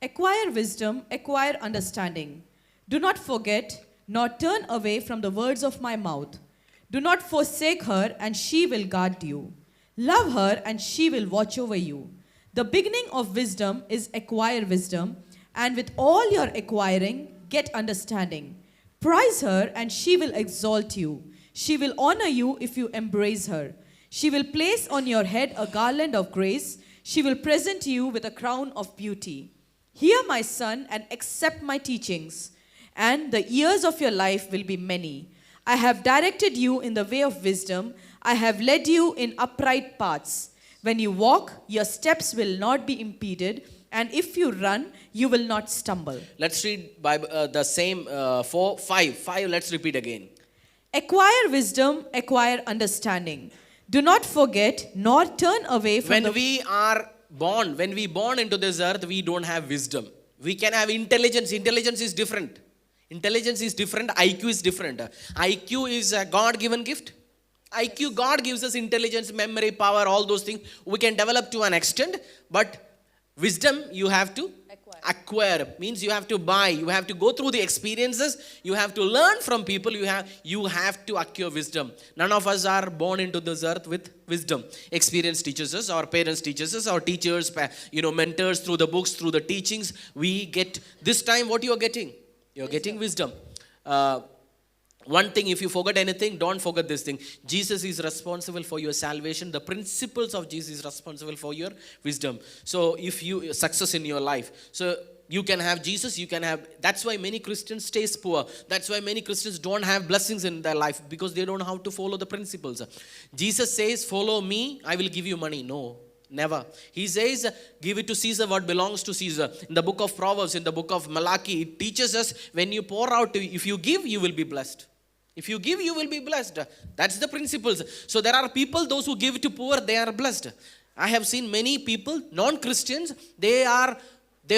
Acquire wisdom, acquire understanding. Do not forget, nor turn away from the words of my mouth. Do not forsake her, and she will guard you. Love her, and she will watch over you. The beginning of wisdom is acquire wisdom, and with all your acquiring, get understanding. Prize her, and she will exalt you. She will honor you if you embrace her. She will place on your head a garland of grace. She will present you with a crown of beauty. Hear, my son, and accept my teachings, and the years of your life will be many. I have directed you in the way of wisdom. I have led you in upright paths. When you walk, your steps will not be impeded, and if you run, you will not stumble. Let's read Bible, the same 4, 5. 5, let's repeat again. Acquire wisdom, acquire understanding. Do not forget, nor turn away from When we born into this earth, we don't have wisdom. We can have intelligence. Intelligence is different. Intelligence is different. IQ is different. IQ is a God-given gift. IQ, God gives us intelligence, memory, power, all those things. We can develop to an extent. But wisdom, you have to acquire. Means you have to buy. You have to go through the experiences. You have to learn from people. You have to acquire wisdom. None of us are born into this earth with wisdom. Experience teaches us. Our parents teaches us. Our teachers, mentors through the books, through the teachings. We get this time what you are getting. You're getting wisdom. One thing, if you forget anything, don't forget this thing. Jesus is responsible for your salvation. The principles of Jesus is responsible for your wisdom. So if you success in your life, so you can have Jesus, you can have. That's why many Christians stay poor. That's why many Christians don't have blessings in their life, because they don't know how to follow the principles. Jesus says, follow me, I will give you money. No. Never. He says, give it to Caesar what belongs to Caesar. In the book of Proverbs, in the book of Malachi, it teaches us when you pour out, if you give, you will be blessed. If you give, you will be blessed. That's the principles. So there are people, those who give to poor, they are blessed. I have seen many people, non-Christians, they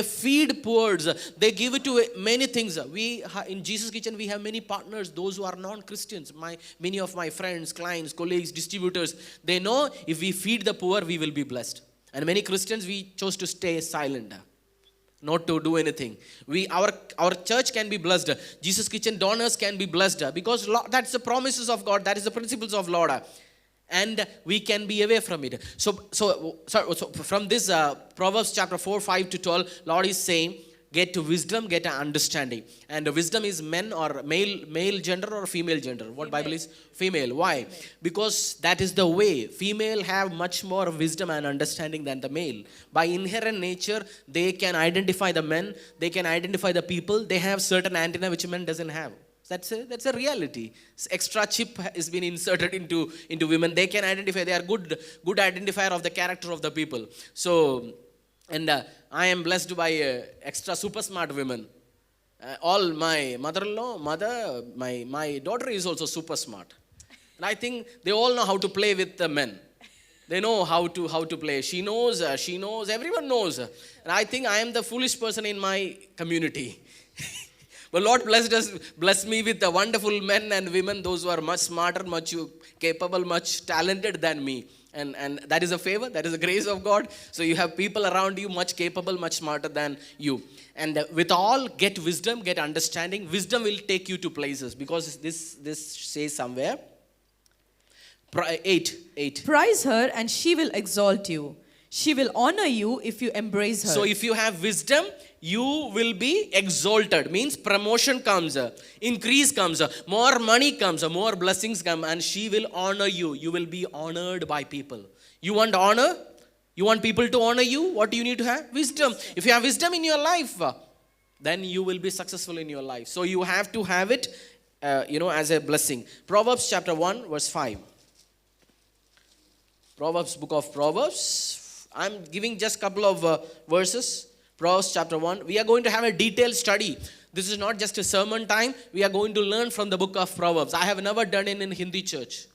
feed poor. They give it to many things. In Jesus Kitchen, we have many partners, those who are non-Christians. Many of my friends, clients, colleagues, distributors, they know if we feed the poor, we will be blessed. And many Christians, we chose to stay silent, not to do anything. Our church can be blessed. Jesus Kitchen donors can be blessed, because that's the promises of God. That is the principles of Lord. And we can be away from it. So from this Proverbs chapter 4, 5 to 12, Lord is saying, get to wisdom, get an understanding. And wisdom is men or male gender or female gender. What Bible is? Female. Why? Because that is the way. Female have much more wisdom and understanding than the male. By inherent nature, they can identify the men. They can identify the people. They have certain antenna which men doesn't have. That's a reality. Extra chip has been inserted into women. They can identify. They are good identifier of the character of the people. So, and I am blessed by extra super smart women. All my mother-in-law, my daughter is also super smart. And I think they all know how to play with the men. They know how to play. She knows, everyone knows. And I think I am the foolish person in my community. But Lord blessed me with the wonderful men and women, those who are much smarter, much capable, much talented than me. And that is a favor, that is a grace of God. So you have people around you much capable, much smarter than you. And with all, get wisdom, get understanding. Wisdom will take you to places, because this says somewhere. 8. Prize her and she will exalt you. She will honor you if you embrace her. So if you have wisdom, you will be exalted. Means promotion comes, increase comes, more money comes, more blessings come, and she will honor you. You will be honored by people. You want honor? You want people to honor you? What do you need to have? Wisdom. If you have wisdom in your life, then you will be successful in your life. So you have to have it, as a blessing. Proverbs chapter 1 verse 5. Book of Proverbs. I'm giving just a couple of verses. Proverbs chapter 1. We are going to have a detailed study. This is not just a sermon time. We are going to learn from the book of Proverbs. I have never done it in Hindi church.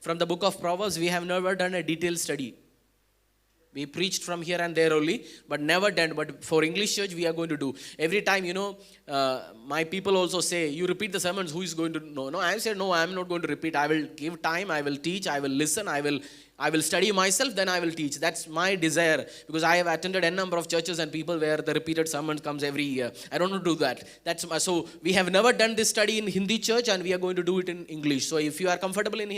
From the book of Proverbs, we have never done a detailed study. We preached from here and there only, but never done. But for English church, we are going to do. Every time, my people also say, you repeat the sermons, who is going to know? No, I said, no, I am not going to repeat. I will give time, I will teach, I will listen, I will study myself, then I will teach. That's my desire, because I have attended a number of churches and people where the repeated sermon comes every year. I don't want to do that. So we have never done this study in Hindi church, and we are going to do it in English. So if you are comfortable in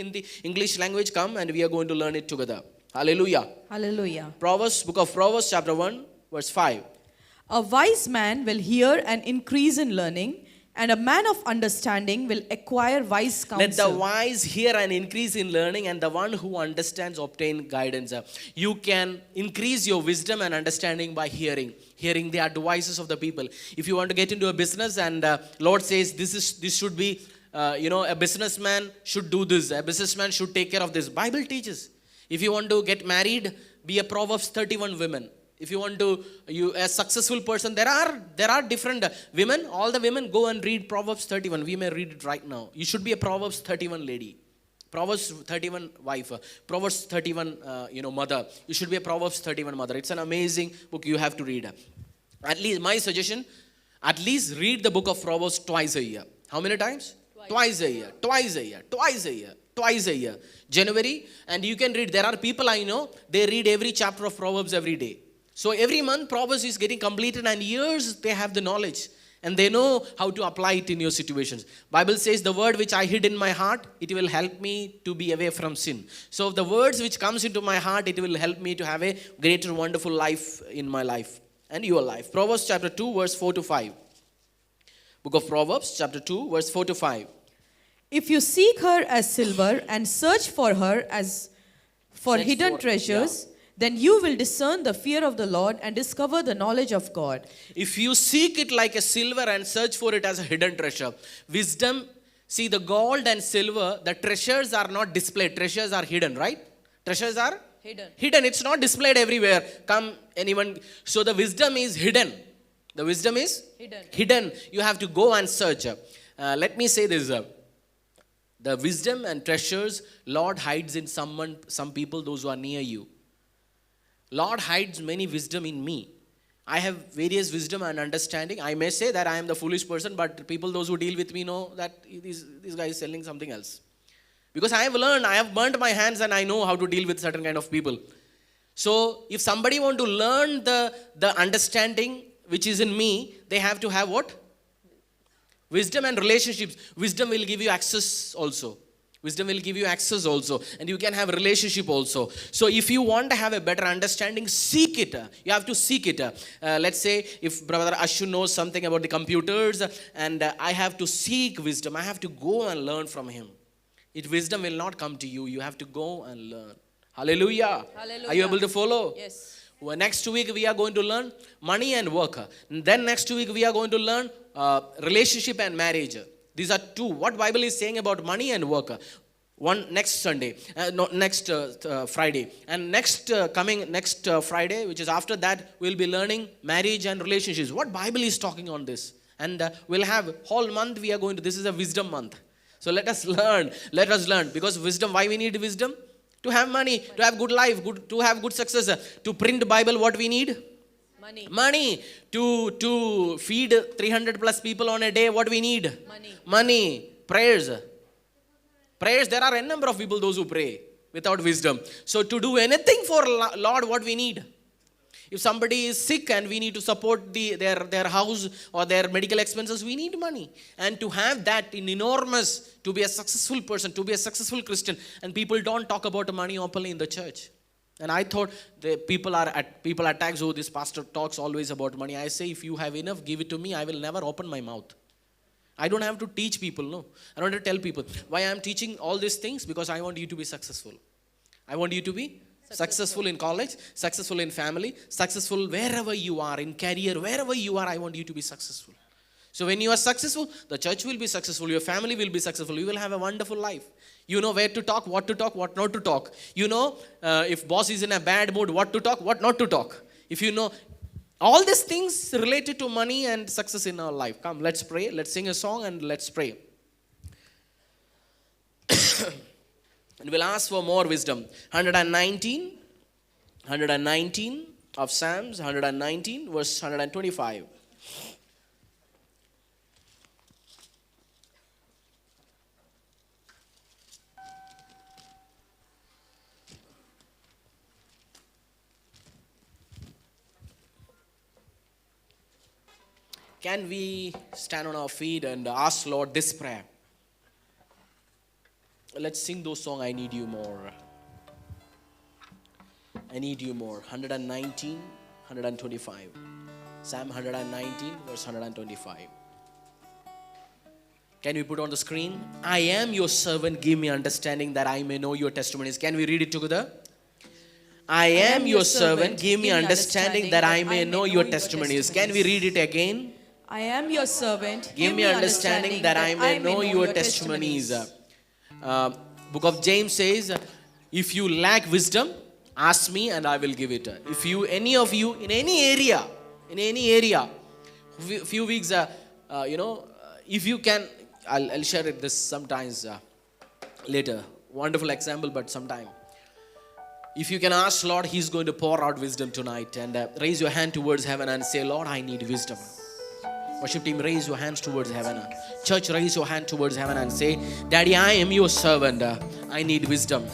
English language, come and we are going to learn it together. Hallelujah. Hallelujah. Book of Proverbs chapter 1 verse 5. A wise man will hear and increase in learning, and a man of understanding will acquire wise counsel. Let the wise hear and increase in learning, and the one who understands obtain guidance. You can increase your wisdom and understanding by hearing the advices of the people. If you want to get into a business, and Lord says this should be, a businessman should do this. A businessman should take care of this. Bible teaches. If you want to get married, be a Proverbs 31 women. If you want to, a successful person, there are different women. All the women, go and read Proverbs 31. We may read it right now. You should be a Proverbs 31 lady. Proverbs 31 wife. Proverbs 31, mother. You should be a Proverbs 31 mother. It's an amazing book you have to read. At least, my suggestion, at least read the book of Proverbs twice a year. How many times? Twice a year. January, and you can read. There are people I know, they read every chapter of Proverbs every day. So every month Proverbs is getting completed, and years they have the knowledge and they know how to apply it in your situations. Bible says, the word which I hid in my heart, it will help me to be away from sin. So the words which comes into my heart, it will help me to have a greater wonderful life in my life and your life. Proverbs chapter 2 verse 4 to 5. Book of Proverbs chapter 2 verse 4 to 5. If you seek her as silver and search for her as for hidden treasures, then you will discern the fear of the Lord and discover the knowledge of God. If you seek it like a silver and search for it as a hidden treasure. Wisdom, see, the gold and silver, the treasures are not displayed. Treasures are hidden, right? Treasures are hidden. It's not displayed everywhere. Come, anyone. So the wisdom is hidden. The wisdom is hidden. You have to go and search. Let me say this. The wisdom and treasures, Lord hides in some people, those who are near you. Lord hides many wisdom in me. I have various wisdom and understanding. I may say that I am the foolish person, but people, those who deal with me, know that this guy is selling something else. Because I have learned, I have burnt my hands, and I know how to deal with certain kind of people. So if somebody want to learn the understanding which is in me, they have to have what? Wisdom and relationships. Wisdom will give you access also. And you can have relationship also. So if you want to have a better understanding, seek it. You have to seek it. Let's say if Brother Ashu knows something about the computers, and I have to seek wisdom. I have to go and learn from him. Wisdom will not come to you. You have to go and learn. Hallelujah. Are you able to follow? Yes. Well, next week we are going to learn money and work. Then next week we are going to learn relationship and marriage. These are two. What Bible is saying about money and work. One next Sunday, next Friday. And next Friday, which is after that, we'll be learning marriage and relationships. What Bible is talking on this? And we'll have whole month we are going to, this is a wisdom month. So let us learn. Because wisdom, why we need wisdom? To have money, to have good life, to have good success. To print Bible, what we need? Money. To feed 300 plus people on a day, what we need? Money. Prayers. There are a number of people, those who pray without wisdom. So to do anything for Lord, what we need? If somebody is sick and we need to support their house or their medical expenses, we need money. And to have that in enormous, to be a successful person, to be a successful Christian, and people don't talk about money openly in the church. And I thought the people attack, oh, this pastor talks always about money. I say, if you have enough, give it to me. I will never open my mouth. I don't have to teach people, no. I don't have to tell people. Why I am teaching all these things? Because I want you to be successful. I want you to be successful in college, successful in family, successful wherever you are, in career, wherever you are, I want you to be successful. So when you are successful, the church will be successful, your family will be successful, you will have a wonderful life. You know where to talk, what not to talk. You know if boss is in a bad mood, what to talk, what not to talk. If you know all these things related to money and success in our life. Come, let's pray, let's sing a song and let's pray. And we'll ask for more wisdom. 119 of Psalms, 119 verse 125. Can we stand on our feet and ask Lord this prayer? Let's sing those songs, I Need You More. I Need You More. 119, 125. Psalm 119, verse 125. Can we put on the screen? I am your servant, give me understanding that I may know your testimonies. Can we read it together? I am your servant, give me understanding that I may know your testimonies. Can we read it again? I am your servant. Give me understanding that I may know your testimonies. Book of James says, if you lack wisdom, ask me and I will give it. If you, any of you, in any area, few weeks, if you can, I'll share it this sometimes later. Wonderful example, but sometime. If you can ask Lord, He's going to pour out wisdom tonight. And raise your hand towards heaven and say, Lord, I need wisdom. Worship team, raise your hands towards heaven. Church, raise your hand towards heaven and say, Daddy, I am your servant. I need wisdom.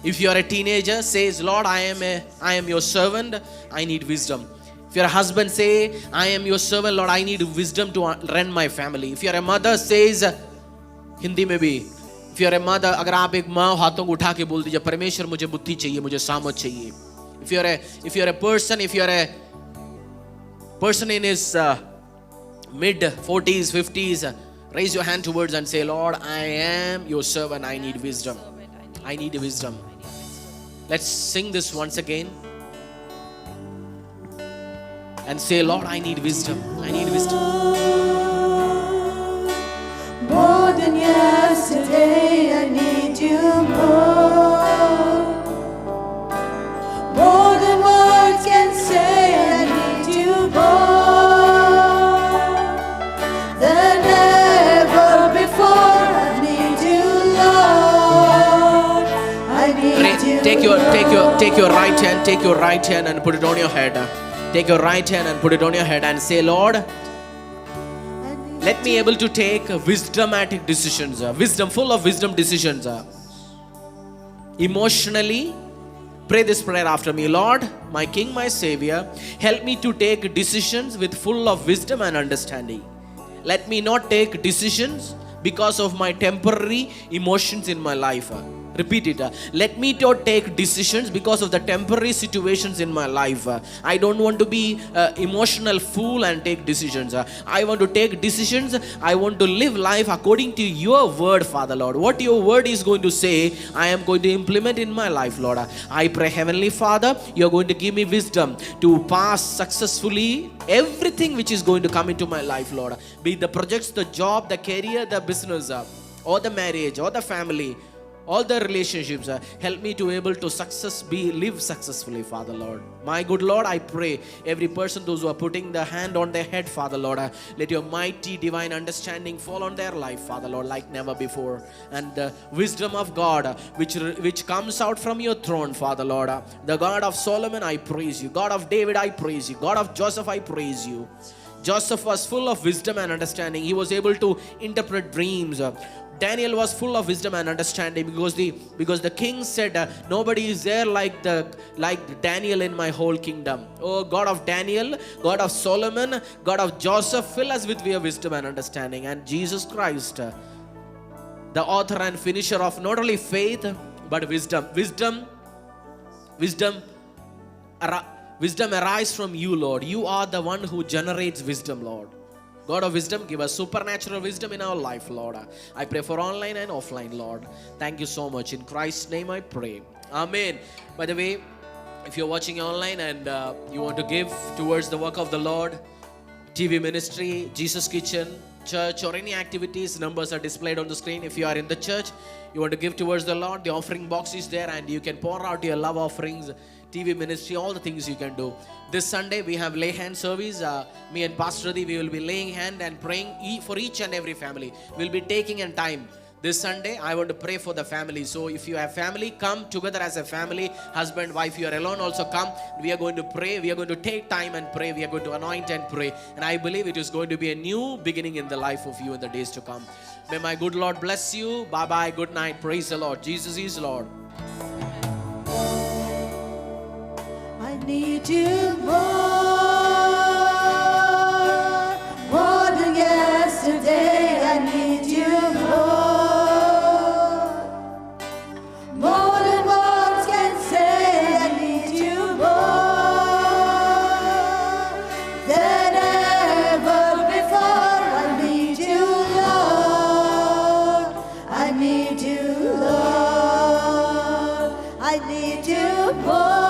If you are a teenager, says, Lord, I am your servant. I need wisdom. If you're a husband, say, I am your servant. Lord, I need wisdom to run my family. If you're a mother, says, Hindi mein bhi, if you're a mother, अगर आप एक माँ हाथों को उठा के बोल दीजिए, परमेश्वर मुझे बुद्धि चाहिए, मुझे सामर्थ चाहिए. If you're a person in his mid 40s, 50s, raise your hand towards and say, Lord, I am your servant. I need wisdom. I need wisdom. Let's sing this once again. And say, Lord, I need wisdom. I need wisdom. More than yesterday, I need you more. More than words can say, I need you more. Than ever before, I need you, Lord. I need you. Take your right hand and put it on your head. Take your right hand and put it on your head and say, Lord, let me able to take wisdomatic decisions, full of wisdom decisions. Emotionally, pray this prayer after me. Lord, my King, my Savior, help me to take decisions with full of wisdom and understanding. Let me not take decisions because of my temporary emotions in my life. Repeat it. Let me not take decisions because of the temporary situations in my life. I don't want to be emotional fool and take decisions. I want to take decisions. I want to live life according to your word, Father Lord. What your word is going to say, I am going to implement in my life, Lord. I pray, Heavenly Father, you are going to give me wisdom to pass successfully everything which is going to come into my life, Lord. Be it the projects, the job, the career, the business, or the marriage, or the family. all the relationships. Help me to able to live successfully, Father Lord. My good Lord, I pray every person, those who are putting the hand on their head, Father Lord, let your mighty divine understanding fall on their life, Father Lord, like never before. And the wisdom of God, which comes out from your throne, Father Lord, the God of Solomon, I praise you. God of David, I praise you. God of Joseph, I praise you. Joseph was full of wisdom and understanding. He was able to interpret dreams. Daniel was full of wisdom and understanding because the king said, nobody is there like Daniel in my whole kingdom. Oh God of Daniel, God of Solomon, God of Joseph, fill us with your wisdom and understanding. And Jesus Christ, the author and finisher of not only faith but wisdom. Wisdom arises from you, Lord. You are the one who generates wisdom, Lord. God of wisdom, give us supernatural wisdom in our life, Lord. I pray for online and offline, Lord. Thank you so much. In Christ's name I pray. Amen. By the way, if you're watching online and you want to give towards the work of the Lord, TV ministry, Jesus Kitchen, church, or any activities, numbers are displayed on the screen. If you are in the church, you want to give towards the Lord, the offering box is there and you can pour out your love offerings, TV ministry, all the things you can do. This Sunday we have lay hand service. Me and Pastor Adi, we will be laying hand and praying for each and every family. We'll be taking in time. This Sunday, I want to pray for the family. So if you have family, come together as a family. Husband, wife, you are alone, also come. We are going to pray. We are going to take time and pray. We are going to anoint and pray. And I believe it is going to be a new beginning in the life of you in the days to come. May my good Lord bless you. Bye-bye. Good night. Praise the Lord. Jesus is Lord. I need you more than yesterday. I need you more than words can say. I need you more than ever before. I need you, Lord. I need you, Lord. I need you more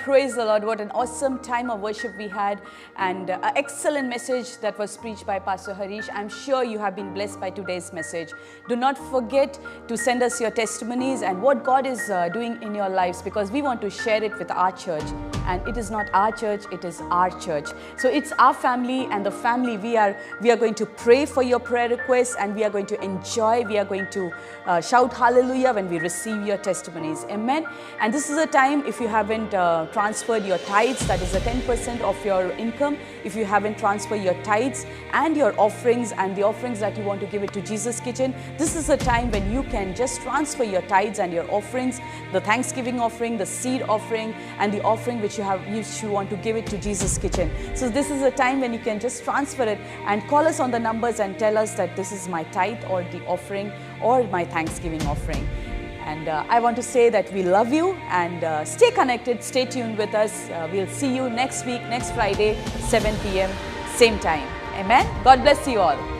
praise the Lord. What an awesome time of worship we had, and an excellent message that was preached by Pastor Harish. I'm sure you have been blessed by today's message. Do not forget to send us your testimonies and what God is doing in your lives, because we want to share it with our church. And it is not our church, it is our church. So it's our family, and the family, we are going to pray for your prayer requests, and we are going to enjoy, we are going to shout hallelujah when we receive your testimonies. Amen. And this is a time, if you haven't transferred your tithes, that is the 10% of your income. If you haven't transferred your tithes and your offerings, and the offerings that you want to give it to Jesus Kitchen, this is a time when you can just transfer your tithes and your offerings, the Thanksgiving offering, the seed offering, and the offering which you want to give it to Jesus Kitchen. So this is a time when you can just transfer it and call us on the numbers and tell us that this is my tithe or the offering or my Thanksgiving offering. And I want to say that we love you, and stay connected, stay tuned with us. We'll see you next week, next Friday, 7 p.m., same time. Amen. God bless you all.